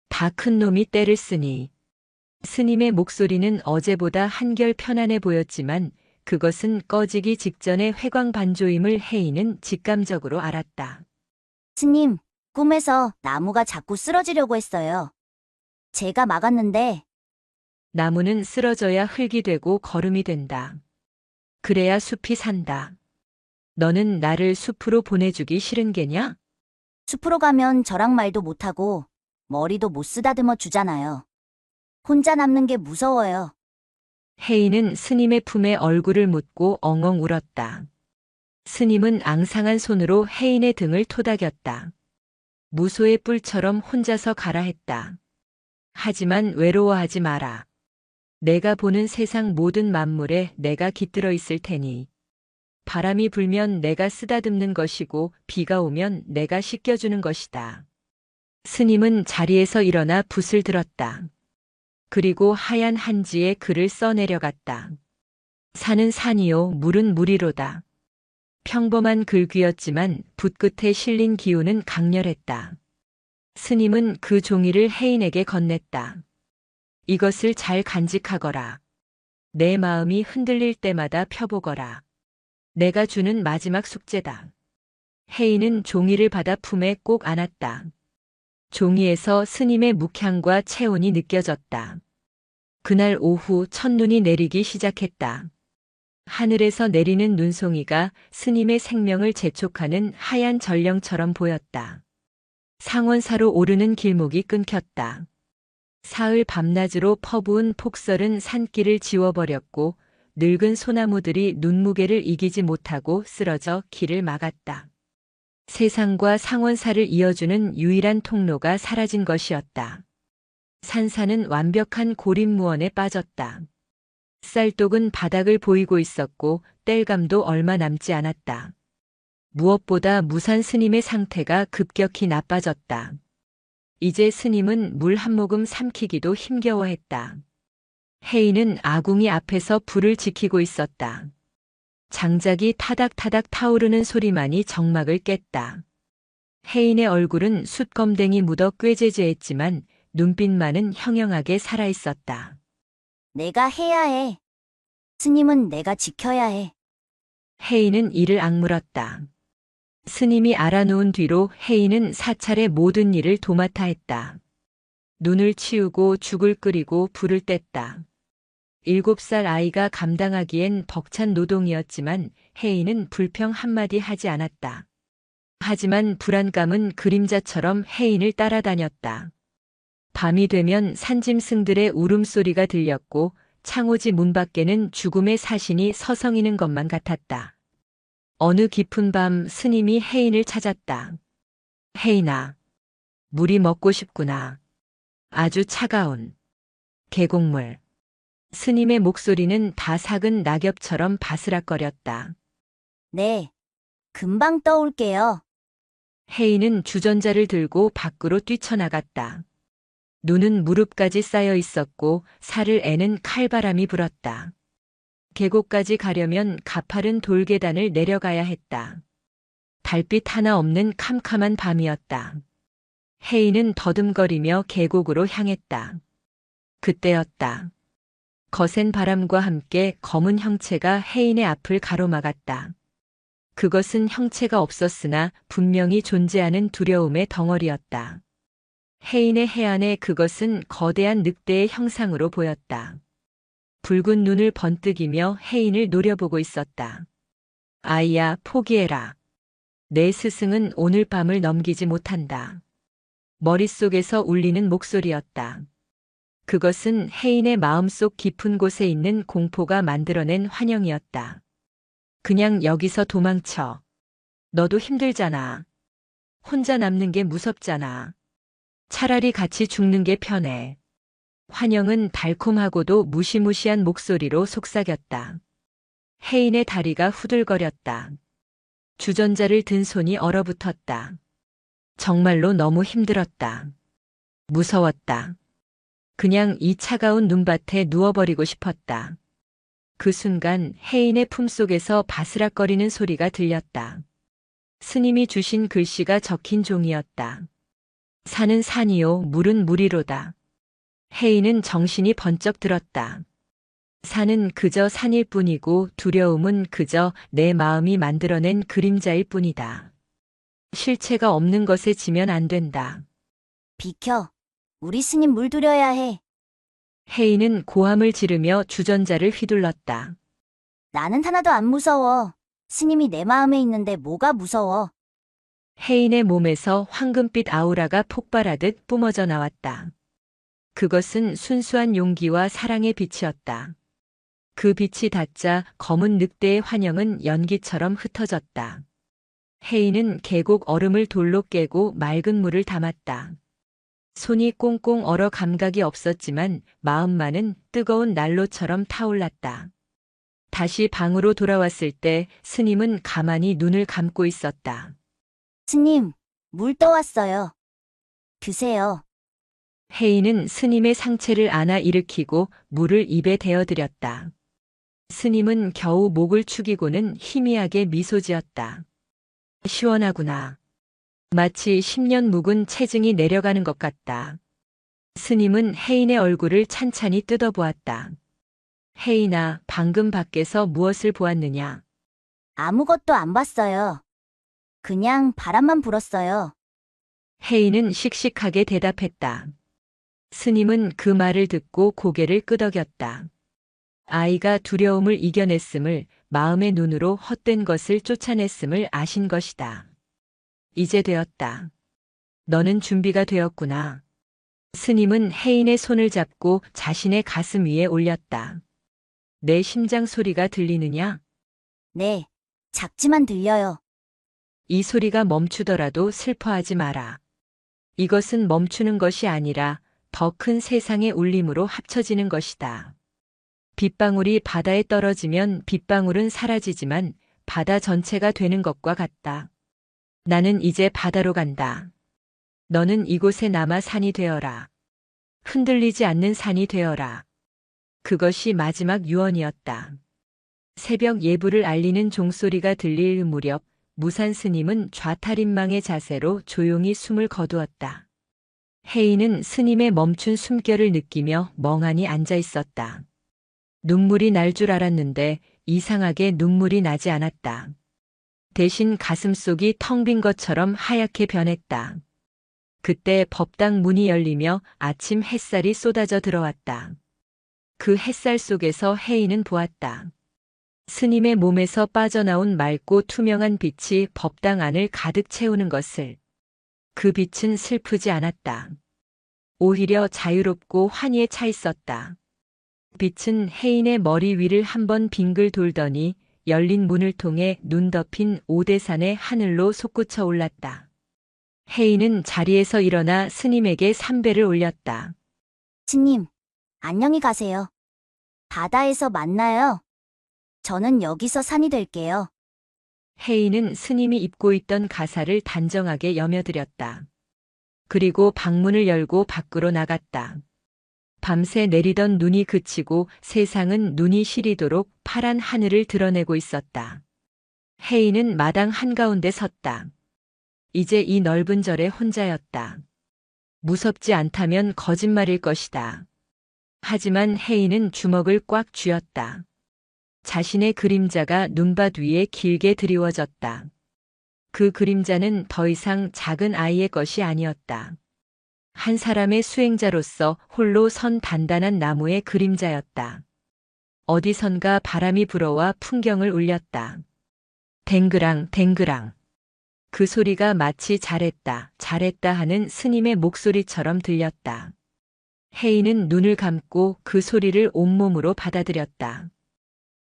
다 큰 놈이 때를 쓰니. 스님의 목소리는 어제보다 한결 편안해 보였지만 그것은 꺼지기 직전의 회광반조임을 해인은 직감적으로 알았다. 스님, 꿈에서 나무가 자꾸 쓰러지려고 했어요. 제가 막았는데 나무는 쓰러져야 흙이 되고 거름이 된다. 그래야 숲이 산다. 너는 나를 숲으로 보내주기 싫은 게냐? 숲으로 가면 저랑 말도 못하고 머리도 못 쓰다듬어 주잖아요. 혼자 남는 게 무서워요. 해인은 스님의 품에 얼굴을 묻고 엉엉 울었다. 스님은 앙상한 손으로 해인의 등을 토닥였다. 무소의 뿔처럼 혼자서 가라 했다. 하지만 외로워하지 마라. 내가 보는 세상 모든 만물에 내가 깃들어 있을 테니. 바람이 불면 내가 쓰다듬는 것이고 비가 오면 내가 씻겨주는 것이다. 스님은 자리에서 일어나 붓을 들었다. 그리고 하얀 한지에 글을 써내려갔다. 산은 산이요, 물은 물이로다. 평범한 글귀였지만 붓끝에 실린 기운은 강렬했다. 스님은 그 종이를 해인에게 건넸다. 이것을 잘 간직하거라. 내 마음이 흔들릴 때마다 펴보거라. 내가 주는 마지막 숙제다. 해인은 종이를 받아 품에 꼭 안았다. 종이에서 스님의 묵향과 체온이 느껴졌다. 그날 오후 첫눈이 내리기 시작했다. 하늘에서 내리는 눈송이가 스님의 생명을 재촉하는 하얀 전령처럼 보였다. 상원사로 오르는 길목이 끊겼다. 사흘 밤낮으로 퍼부은 폭설은 산길을 지워버렸고 늙은 소나무들이 눈무게를 이기지 못하고 쓰러져 길을 막았다. 세상과 상원사를 이어주는 유일한 통로가 사라진 것이었다. 산사는 완벽한 고립무원에 빠졌다. 쌀독은 바닥을 보이고 있었고 땔감도 얼마 남지 않았다. 무엇보다 무산 스님의 상태가 급격히 나빠졌다. 이제 스님은 물 한 모금 삼키기도 힘겨워했다. 해인은 아궁이 앞에서 불을 지키고 있었다. 장작이 타닥타닥 타오르는 소리만이 정막을 깼다. 해인의 얼굴은 숯검댕이 묻어 꾀재재했지만 눈빛만은 형형하게 살아있었다. 내가 해야 해. 스님은 내가 지켜야 해. 혜인은 이를 악물었다. 스님이 알아놓은 뒤로 혜인은 사찰의 모든 일을 도맡아 했다. 눈을 치우고 죽을 끓이고 불을 뗐다. 7살 아이가 감당하기엔 벅찬 노동이었지만 혜인은 불평 한마디 하지 않았다. 하지만 불안감은 그림자처럼 혜인을 따라다녔다. 밤이 되면 산짐승들의 울음소리가 들렸고 창호지 문 밖에는 죽음의 사신이 서성이는 것만 같았다. 어느 깊은 밤 스님이 혜인을 찾았다. 혜인아, 물이 먹고 싶구나. 아주 차가운 계곡물. 스님의 목소리는 다 삭은 낙엽처럼 바스락거렸다. 네. 금방 떠올게요. 혜인은 주전자를 들고 밖으로 뛰쳐나갔다. 눈은 무릎까지 쌓여 있었고 살을 애는 칼바람이 불었다. 계곡까지 가려면 가파른 돌계단을 내려가야 했다. 달빛 하나 없는 캄캄한 밤이었다. 혜인은 더듬거리며 계곡으로 향했다. 그때였다. 거센 바람과 함께 검은 형체가 혜인의 앞을 가로막았다. 그것은 형체가 없었으나 분명히 존재하는 두려움의 덩어리였다. 혜인의 해안에 그것은 거대한 늑대의 형상으로 보였다. 붉은 눈을 번뜩이며 혜인을 노려보고 있었다. 아이야, 포기해라. 내 스승은 오늘 밤을 넘기지 못한다. 머릿속에서 울리는 목소리였다. 그것은 혜인의 마음속 깊은 곳에 있는 공포가 만들어낸 환영이었다. 그냥 여기서 도망쳐. 너도 힘들잖아. 혼자 남는 게 무섭잖아. 차라리 같이 죽는 게 편해. 환영은 달콤하고도 무시무시한 목소리로 속삭였다. 혜인의 다리가 후들거렸다. 주전자를 든 손이 얼어붙었다. 정말로 너무 힘들었다. 무서웠다. 그냥 이 차가운 눈밭에 누워버리고 싶었다. 그 순간 혜인의 품속에서 바스락거리는 소리가 들렸다. 스님이 주신 글씨가 적힌 종이었다. 산은 산이요, 물은 물이로다. 혜인은 정신이 번쩍 들었다. 산은 그저 산일 뿐이고 두려움은 그저 내 마음이 만들어낸 그림자일 뿐이다. 실체가 없는 것에 지면 안 된다. 비켜. 우리 스님 물들여야 해. 혜인은 고함을 지르며 주전자를 휘둘렀다. 나는 하나도 안 무서워. 스님이 내 마음에 있는데 뭐가 무서워. 혜인의 몸에서 황금빛 아우라가 폭발하듯 뿜어져 나왔다. 그것은 순수한 용기와 사랑의 빛이었다. 그 빛이 닿자 검은 늑대의 환영은 연기처럼 흩어졌다. 혜인은 계곡 얼음을 돌로 깨고 맑은 물을 담았다. 손이 꽁꽁 얼어 감각이 없었지만 마음만은 뜨거운 난로처럼 타올랐다. 다시 방으로 돌아왔을 때 스님은 가만히 눈을 감고 있었다. 스님, 물 떠왔어요. 드세요. 혜인은 스님의 상체를 안아 일으키고 물을 입에 대어드렸다. 스님은 겨우 목을 축이고는 희미하게 미소 지었다. 시원하구나. 마치 10년 묵은 체증이 내려가는 것 같다. 스님은 혜인의 얼굴을 찬찬히 뜯어보았다. 혜인아, 방금 밖에서 무엇을 보았느냐? 아무것도 안 봤어요. 그냥 바람만 불었어요. 혜인은 씩씩하게 대답했다. 스님은 그 말을 듣고 고개를 끄덕였다. 아이가 두려움을 이겨냈음을, 마음의 눈으로 헛된 것을 쫓아냈음을 아신 것이다. 이제 되었다. 너는 준비가 되었구나. 스님은 혜인의 손을 잡고 자신의 가슴 위에 올렸다. 내 심장 소리가 들리느냐? 네, 작지만 들려요. 이 소리가 멈추더라도 슬퍼하지 마라. 이것은 멈추는 것이 아니라 더 큰 세상의 울림으로 합쳐지는 것이다. 빗방울이 바다에 떨어지면 빗방울은 사라지지만 바다 전체가 되는 것과 같다. 나는 이제 바다로 간다. 너는 이곳에 남아 산이 되어라. 흔들리지 않는 산이 되어라. 그것이 마지막 유언이었다. 새벽 예불을 알리는 종소리가 들릴 무렵 무산 스님은 좌탈인망의 자세로 조용히 숨을 거두었다. 혜인은 스님의 멈춘 숨결을 느끼며 멍하니 앉아 있었다. 눈물이 날 줄 알았는데 이상하게 눈물이 나지 않았다. 대신 가슴속이 텅 빈 것처럼 하얗게 변했다. 그때 법당 문이 열리며 아침 햇살이 쏟아져 들어왔다. 그 햇살 속에서 혜인은 보았다. 스님의 몸에서 빠져나온 맑고 투명한 빛이 법당 안을 가득 채우는 것을. 그 빛은 슬프지 않았다. 오히려 자유롭고 환희에 차 있었다. 빛은 혜인의 머리 위를 한번 빙글 돌더니 열린 문을 통해 눈 덮인 오대산의 하늘로 솟구쳐 올랐다. 혜인은 자리에서 일어나 스님에게 삼배를 올렸다. 스님, 안녕히 가세요. 바다에서 만나요. 저는 여기서 산이 될게요. 혜인은 스님이 입고 있던 가사를 단정하게 여며드렸다. 그리고 방문을 열고 밖으로 나갔다. 밤새 내리던 눈이 그치고 세상은 눈이 시리도록 파란 하늘을 드러내고 있었다. 혜인은 마당 한가운데 섰다. 이제 이 넓은 절에 혼자였다. 무섭지 않다면 거짓말일 것이다. 하지만 혜인은 주먹을 꽉 쥐었다. 자신의 그림자가 눈밭 위에 길게 드리워졌다. 그 그림자는 더 이상 작은 아이의 것이 아니었다. 한 사람의 수행자로서 홀로 선 단단한 나무의 그림자였다. 어디선가 바람이 불어와 풍경을 울렸다. 댕그랑 댕그랑. 그 소리가 마치 잘했다, 잘했다 하는 스님의 목소리처럼 들렸다. 혜인은 눈을 감고 그 소리를 온몸으로 받아들였다.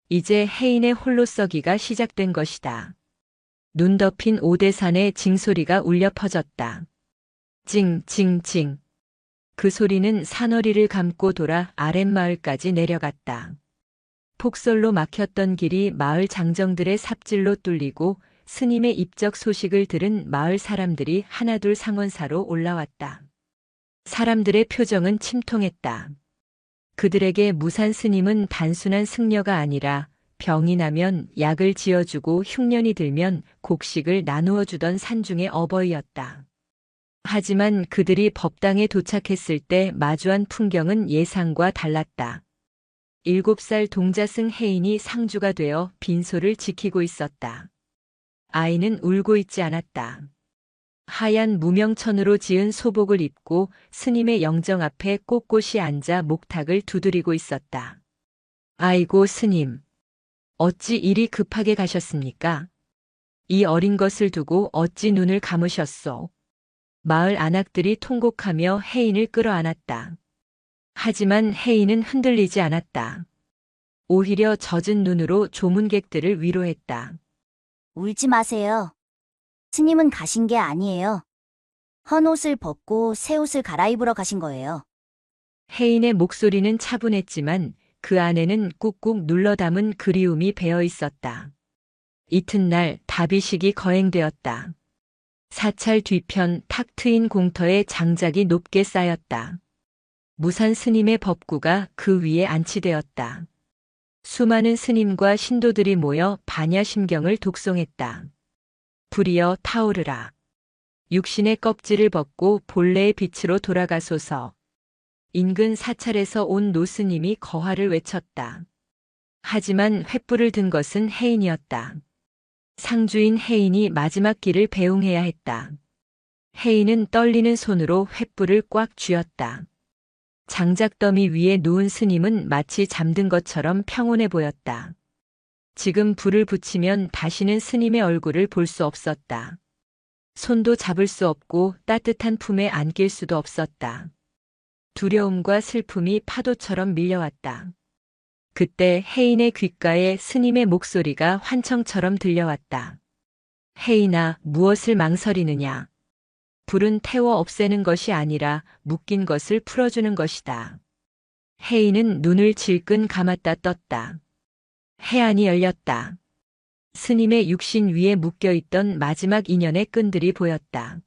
이제 혜인의 홀로서기가 시작된 것이다. 눈 덮인 오대산의 징소리가 울려 퍼졌다. 징징징. 그 소리는 산허리를 감고 돌아 아랫마을까지 내려갔다. 폭설로 막혔던 길이 마을 장정들의 삽질로 뚫리고 스님의 입적 소식을 들은 마을 사람들이 하나둘 상원사로 올라왔다. 사람들의 표정은 침통했다. 그들에게 무산 스님은 단순한 승려가 아니라 병이 나면 약을 지어주고 흉년이 들면 곡식을 나누어 주던 산중의 어버이였다. 하지만 그들이 법당에 도착했을 때 마주한 풍경은 예상과 달랐다. 7살 동자승 혜인이 상주가 되어 빈소를 지키고 있었다. 아이는 울고 있지 않았다. 하얀 무명천으로 지은 소복을 입고 스님의 영정 앞에 꼿꼿이 앉아 목탁을 두드리고 있었다. 아이고 스님, 어찌 이리 급하게 가셨습니까? 이 어린 것을 두고 어찌 눈을 감으셨소? 마을 안악들이 통곡하며 혜인을 끌어안았다. 하지만 혜인은 흔들리지 않았다. 오히려 젖은 눈으로 조문객들을 위로했다. 울지 마세요. 스님은 가신 게 아니에요. 헌 옷을 벗고 새 옷을 갈아입으러 가신 거예요. 혜인의 목소리는 차분했지만 그 안에는 꾹꾹 눌러 담은 그리움이 배어 있었다. 이튿날 다비식이 거행되었다. 사찰 뒤편 탁 트인 공터에 장작이 높게 쌓였다. 무산 스님의 법구가 그 위에 안치되었다. 수많은 스님과 신도들이 모여 반야심경을 독송했다. 불이여 타오르라. 육신의 껍질을 벗고 본래의 빛으로 돌아가소서. 인근 사찰에서 온 노스님이 거화를 외쳤다. 하지만 횃불을 든 것은 혜인이었다. 상주인 혜인이 마지막 길을 배웅해야 했다. 혜인은 떨리는 손으로 횃불을 꽉 쥐었다. 장작더미 위에 누운 스님은 마치 잠든 것처럼 평온해 보였다. 지금 불을 붙이면 다시는 스님의 얼굴을 볼 수 없었다. 손도 잡을 수 없고 따뜻한 품에 안길 수도 없었다. 두려움과 슬픔이 파도처럼 밀려왔다. 그때 혜인의 귓가에 스님의 목소리가 환청처럼 들려왔다. 혜인아, 무엇을 망설이느냐? 불은 태워 없애는 것이 아니라 묶인 것을 풀어주는 것이다. 혜인은 눈을 질끈 감았다 떴다. 해안이 열렸다. 스님의 육신 위에 묶여있던 마지막 인연의 끈들이 보였다.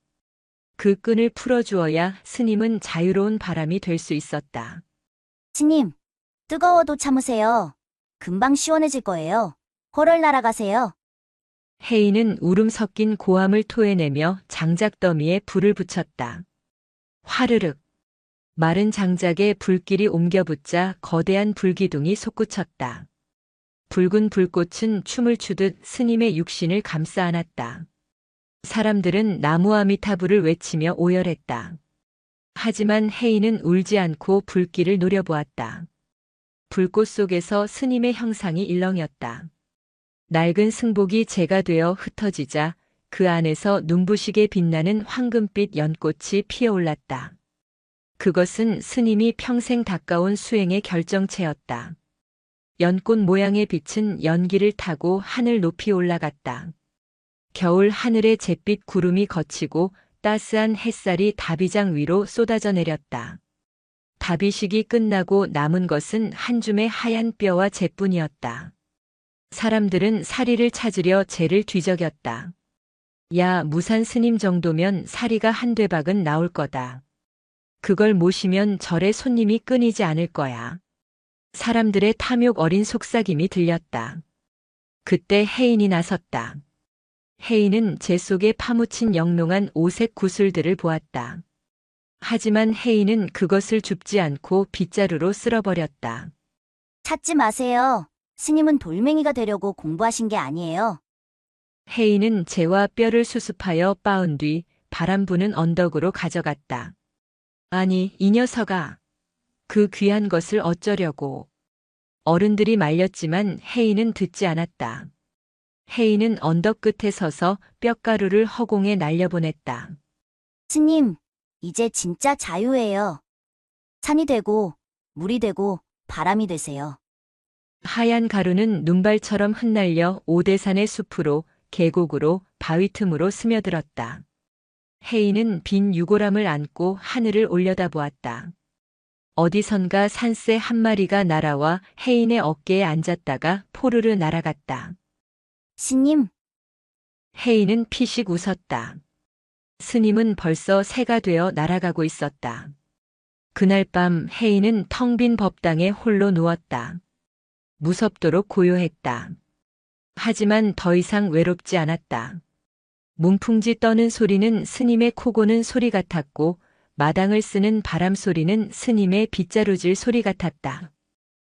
그 끈을 풀어주어야 스님은 자유로운 바람이 될 수 있었다. 스님, 뜨거워도 참으세요. 금방 시원해질 거예요. 홀을 날아가세요. 혜인은 울음 섞인 고함을 토해내며 장작더미에 불을 붙였다. 화르륵. 마른 장작에 불길이 옮겨붙자 거대한 불기둥이 솟구쳤다. 붉은 불꽃은 춤을 추듯 스님의 육신을 감싸 안았다. 사람들은 나무아미타불을 외치며 오열했다. 하지만 혜인은 울지 않고 불길을 노려보았다. 불꽃 속에서 스님의 형상이 일렁였다. 낡은 승복이 재가 되어 흩어지자 그 안에서 눈부시게 빛나는 황금빛 연꽃이 피어올랐다. 그것은 스님이 평생 닦아온 수행의 결정체였다. 연꽃 모양의 빛은 연기를 타고 하늘 높이 올라갔다. 겨울 하늘에 잿빛 구름이 걷히고 따스한 햇살이 다비장 위로 쏟아져 내렸다. 다비식이 끝나고 남은 것은 한 줌의 하얀 뼈와 재뿐이었다. 사람들은 사리를 찾으려 재를 뒤적였다. 야, 무산 스님 정도면 사리가 한 되박은 나올 거다. 그걸 모시면 절에 손님이 끊이지 않을 거야. 사람들의 탐욕 어린 속삭임이 들렸다. 그때 혜인이 나섰다. 혜인은 재 속에 파묻힌 영롱한 오색 구슬들을 보았다. 하지만 혜인은 그것을 줍지 않고 빗자루로 쓸어버렸다. 찾지 마세요. 스님은 돌멩이가 되려고 공부하신 게 아니에요. 혜인은 재와 뼈를 수습하여 빻은 뒤 바람 부는 언덕으로 가져갔다. 아니, 이 녀석아. 그 귀한 것을 어쩌려고. 어른들이 말렸지만 혜인은 듣지 않았다. 혜인은 언덕 끝에 서서 뼈가루를 허공에 날려보냈다. 스님, 이제 진짜 자유예요. 산이 되고, 물이 되고, 바람이 되세요. 하얀 가루는 눈발처럼 흩날려 오대산의 숲으로, 계곡으로, 바위 틈으로 스며들었다. 혜인은 빈 유골함을 안고 하늘을 올려다보았다. 어디선가 산새 한 마리가 날아와 혜인의 어깨에 앉았다가 포르르 날아갔다. 스님, 혜인은 피식 웃었다. 스님은 벌써 새가 되어 날아가고 있었다. 그날 밤 혜인은 텅 빈 법당에 홀로 누웠다. 무섭도록 고요했다. 하지만 더 이상 외롭지 않았다. 문풍지 떠는 소리는 스님의 코 고는 소리 같았고 마당을 쓰는 바람 소리는 스님의 빗자루질 소리 같았다.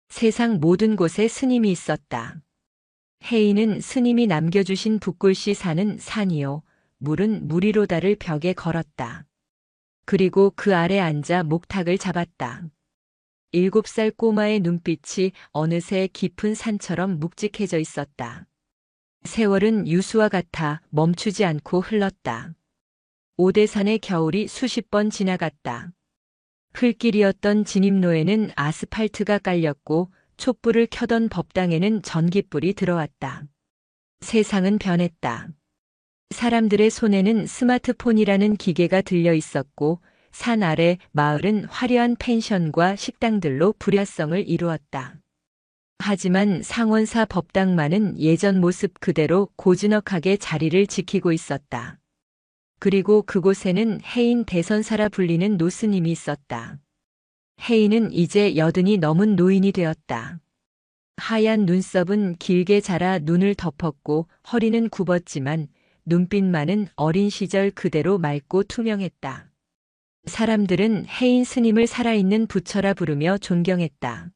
세상 모든 곳에 스님이 있었다. 혜인은 스님이 남겨주신 붓글씨 사는 산이요. 물은 무리로다를 벽에 걸었다. 그리고 그 아래 앉아 목탁을 잡았다. 7살 꼬마의 눈빛이 어느새 깊은 산처럼 묵직해져 있었다. 세월은 유수와 같아 멈추지 않고 흘렀다. 오대산의 겨울이 수십 번 지나갔다. 흘길이었던 진입로에는 아스팔트가 깔렸고 촛불을 켜던 법당에는 전깃불이 들어왔다. 세상은 변했다. 사람들의 손에는 스마트폰이라는 기계가 들려 있었고 산 아래 마을은 화려한 펜션과 식당들로 불야성을 이루었다. 하지만 상원사 법당만은 예전 모습 그대로 고즈넉하게 자리를 지키고 있었다. 그리고 그곳에는 혜인 대선사라 불리는 노스님이 있었다. 혜인은 이제 80이 넘은 노인이 되었다. 하얀 눈썹은 길게 자라 눈을 덮었고 허리는 굽었지만 눈빛만은 어린 시절 그대로 맑고 투명했다. 사람들은 혜인 스님을 살아있는 부처라 부르며 존경했다.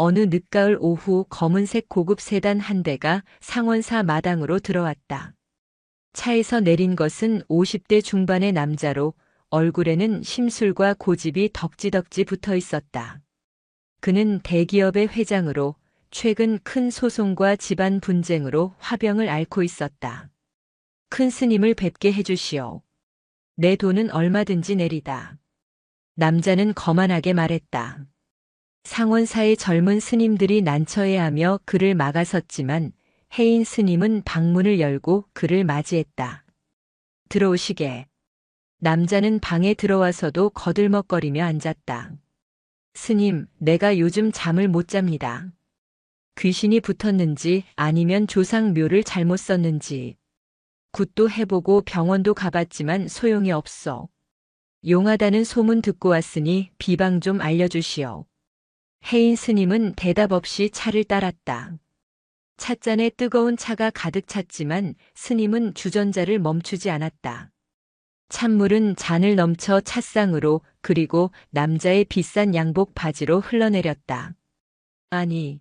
어느 늦가을 오후 검은색 고급 세단 한 대가 상원사 마당으로 들어왔다. 차에서 내린 것은 50대 중반의 남자로 얼굴에는 심술과 고집이 덕지덕지 붙어 있었다. 그는 대기업의 회장으로 최근 큰 소송과 집안 분쟁으로 화병을 앓고 있었다. 큰 스님을 뵙게 해주시오. 내 돈은 얼마든지 내리다. 남자는 거만하게 말했다. 상원사의 젊은 스님들이 난처해하며 그를 막아섰지만 혜인 스님은 방문을 열고 그를 맞이했다. 들어오시게. 남자는 방에 들어와서도 거들먹거리며 앉았다. 스님, 내가 요즘 잠을 못 잡니다. 귀신이 붙었는지 아니면 조상묘를 잘못 썼는지. 굿도 해보고 병원도 가봤지만 소용이 없어. 용하다는 소문 듣고 왔으니 비방 좀 알려주시오. 혜인 스님은 대답 없이 차를 따랐다. 찻잔에 뜨거운 차가 가득 찼지만 스님은 주전자를 멈추지 않았다. 찬물은 잔을 넘쳐 찻상으로 그리고 남자의 비싼 양복 바지로 흘러내렸다. 아니,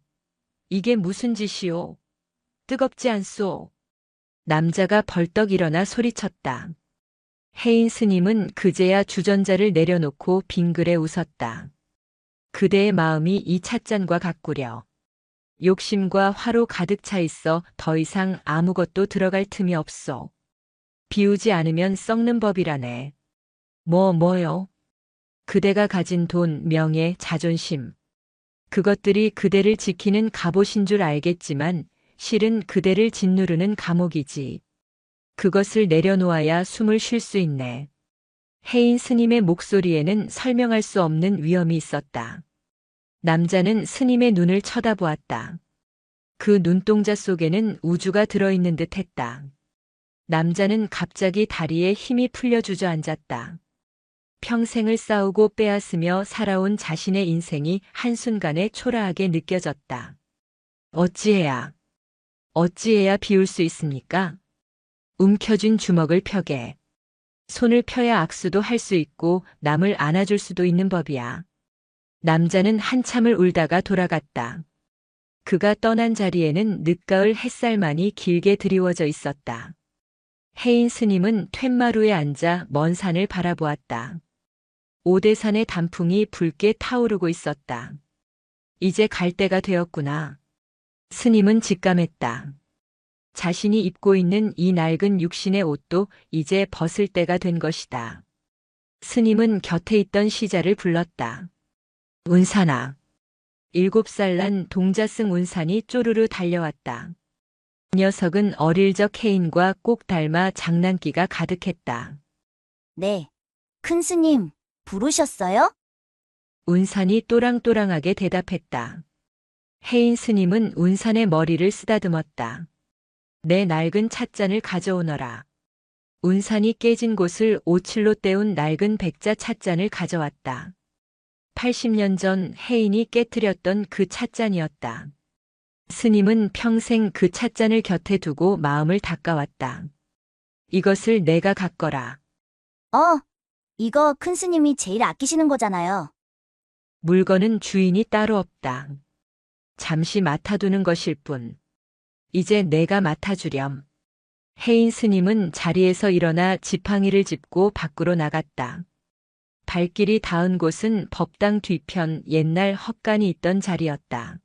이게 무슨 짓이오? 뜨겁지 않소? 남자가 벌떡 일어나 소리쳤다. 해인 스님은 그제야 주전자를 내려놓고 빙그레 웃었다. 그대의 마음이 이 찻잔과 같구려. 욕심과 화로 가득 차 있어 더 이상 아무것도 들어갈 틈이 없소. 비우지 않으면 썩는 법이라네. 뭐요? 그대가 가진 돈, 명예, 자존심. 그것들이 그대를 지키는 갑옷인 줄 알겠지만 실은 그대를 짓누르는 감옥이지. 그것을 내려놓아야 숨을 쉴 수 있네. 해인 스님의 목소리에는 설명할 수 없는 위엄이 있었다. 남자는 스님의 눈을 쳐다보았다. 그 눈동자 속에는 우주가 들어있는 듯 했다. 남자는 갑자기 다리에 힘이 풀려 주저앉았다. 평생을 싸우고 빼앗으며 살아온 자신의 인생이 한순간에 초라하게 느껴졌다. 어찌해야 비울 수 있습니까? 움켜쥔 주먹을 펴게. 손을 펴야 악수도 할 수 있고 남을 안아줄 수도 있는 법이야. 남자는 한참을 울다가 돌아갔다. 그가 떠난 자리에는 늦가을 햇살만이 길게 드리워져 있었다. 해인 스님은 툇마루에 앉아 먼 산을 바라보았다. 오대산의 단풍이 붉게 타오르고 있었다. 이제 갈 때가 되었구나. 스님은 직감했다. 자신이 입고 있는 이 낡은 육신의 옷도 이제 벗을 때가 된 것이다. 스님은 곁에 있던 시자를 불렀다. 운산아. 7살 난 동자승 운산이 쪼르르 달려왔다. 녀석은 어릴 적 해인과 꼭 닮아 장난기가 가득했다. 네. 큰 스님, 부르셨어요? 운산이 또랑또랑하게 대답했다. 해인 스님은 운산의 머리를 쓰다듬었다. 내 낡은 찻잔을 가져오너라. 운산이 깨진 곳을 오칠로 때운 낡은 백자 찻잔을 가져왔다. 80년 전 해인이 깨뜨렸던 그 찻잔이었다. 스님은 평생 그 찻잔을 곁에 두고 마음을 닦아왔다. 이것을 내가 갖거라. 이거 큰 스님이 제일 아끼시는 거잖아요. 물건은 주인이 따로 없다. 잠시 맡아두는 것일 뿐. 이제 내가 맡아주렴. 해인 스님은 자리에서 일어나 지팡이를 짚고 밖으로 나갔다. 발길이 닿은 곳은 법당 뒤편 옛날 헛간이 있던 자리였다.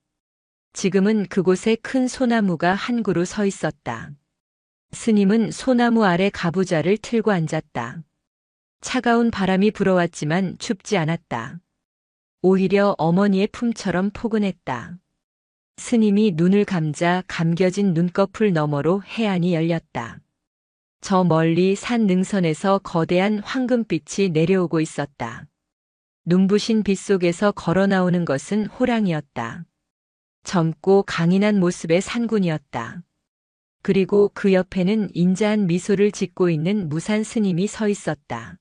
지금은 그곳에 큰 소나무가 한 그루 서 있었다. 스님은 소나무 아래 가부좌를 틀고 앉았다. 차가운 바람이 불어왔지만 춥지 않았다. 오히려 어머니의 품처럼 포근했다. 스님이 눈을 감자 감겨진 눈꺼풀 너머로 해안이 열렸다. 저 멀리 산 능선에서 거대한 황금빛이 내려오고 있었다. 눈부신 빛 속에서 걸어 나오는 것은 호랑이였다. 젊고 강인한 모습의 산군이었다. 그리고 그 옆에는 인자한 미소를 짓고 있는 무산 스님이 서 있었다.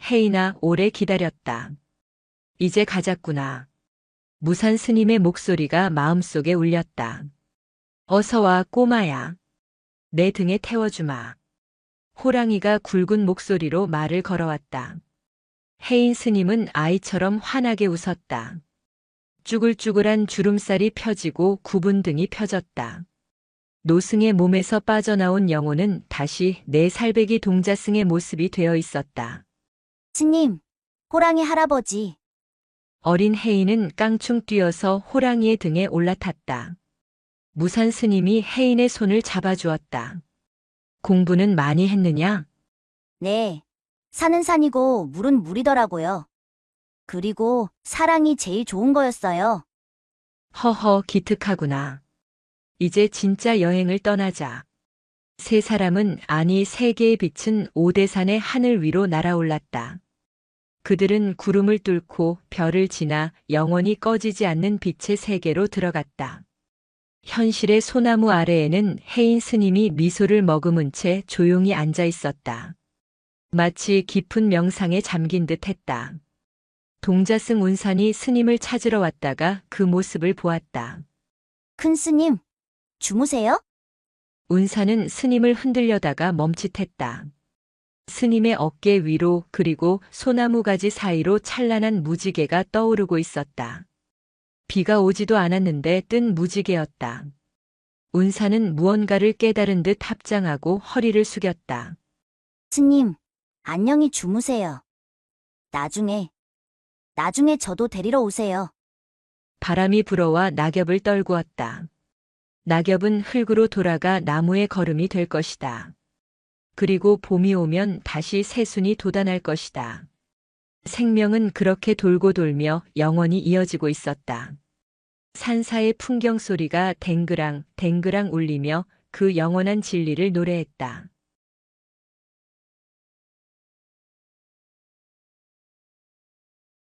해인아, 오래 기다렸다. 이제 가자꾸나. 무산 스님의 목소리가 마음속에 울렸다. 어서 와, 꼬마야. 내 등에 태워주마. 호랑이가 굵은 목소리로 말을 걸어왔다. 해인 스님은 아이처럼 환하게 웃었다. 쭈글쭈글한 주름살이 펴지고 굽은 등이 펴졌다. 노승의 몸에서 빠져나온 영혼은 다시 내 살배기 동자승의 모습이 되어 있었다. 스님, 호랑이 할아버지. 어린 해인은 깡충 뛰어서 호랑이의 등에 올라탔다. 무산 스님이 해인의 손을 잡아주었다. 공부는 많이 했느냐? 네. 산은 산이고 물은 물이더라고요. 그리고 사랑이 제일 좋은 거였어요. 허허, 기특하구나. 이제 진짜 여행을 떠나자. 세 사람은 아니 세계의 빛은 오대산의 하늘 위로 날아올랐다. 그들은 구름을 뚫고 별을 지나 영원히 꺼지지 않는 빛의 세계로 들어갔다. 현실의 소나무 아래에는 해인 스님이 미소를 머금은 채 조용히 앉아 있었다. 마치 깊은 명상에 잠긴 듯 했다. 동자승 운산이 스님을 찾으러 왔다가 그 모습을 보았다. 큰 스님, 주무세요? 운산은 스님을 흔들려다가 멈칫했다. 스님의 어깨 위로 그리고 소나무 가지 사이로 찬란한 무지개가 떠오르고 있었다. 비가 오지도 않았는데 뜬 무지개였다. 운사는 무언가를 깨달은 듯 합장하고 허리를 숙였다. 스님, 안녕히 주무세요. 나중에 저도 데리러 오세요. 바람이 불어와 낙엽을 떨구었다. 낙엽은 흙으로 돌아가 나무의 거름이 될 것이다. 그리고 봄이 오면 다시 새순이 돋아날 것이다. 생명은 그렇게 돌고 돌며 영원히 이어지고 있었다. 산사의 풍경 소리가 댕그랑 댕그랑 울리며 그 영원한 진리를 노래했다.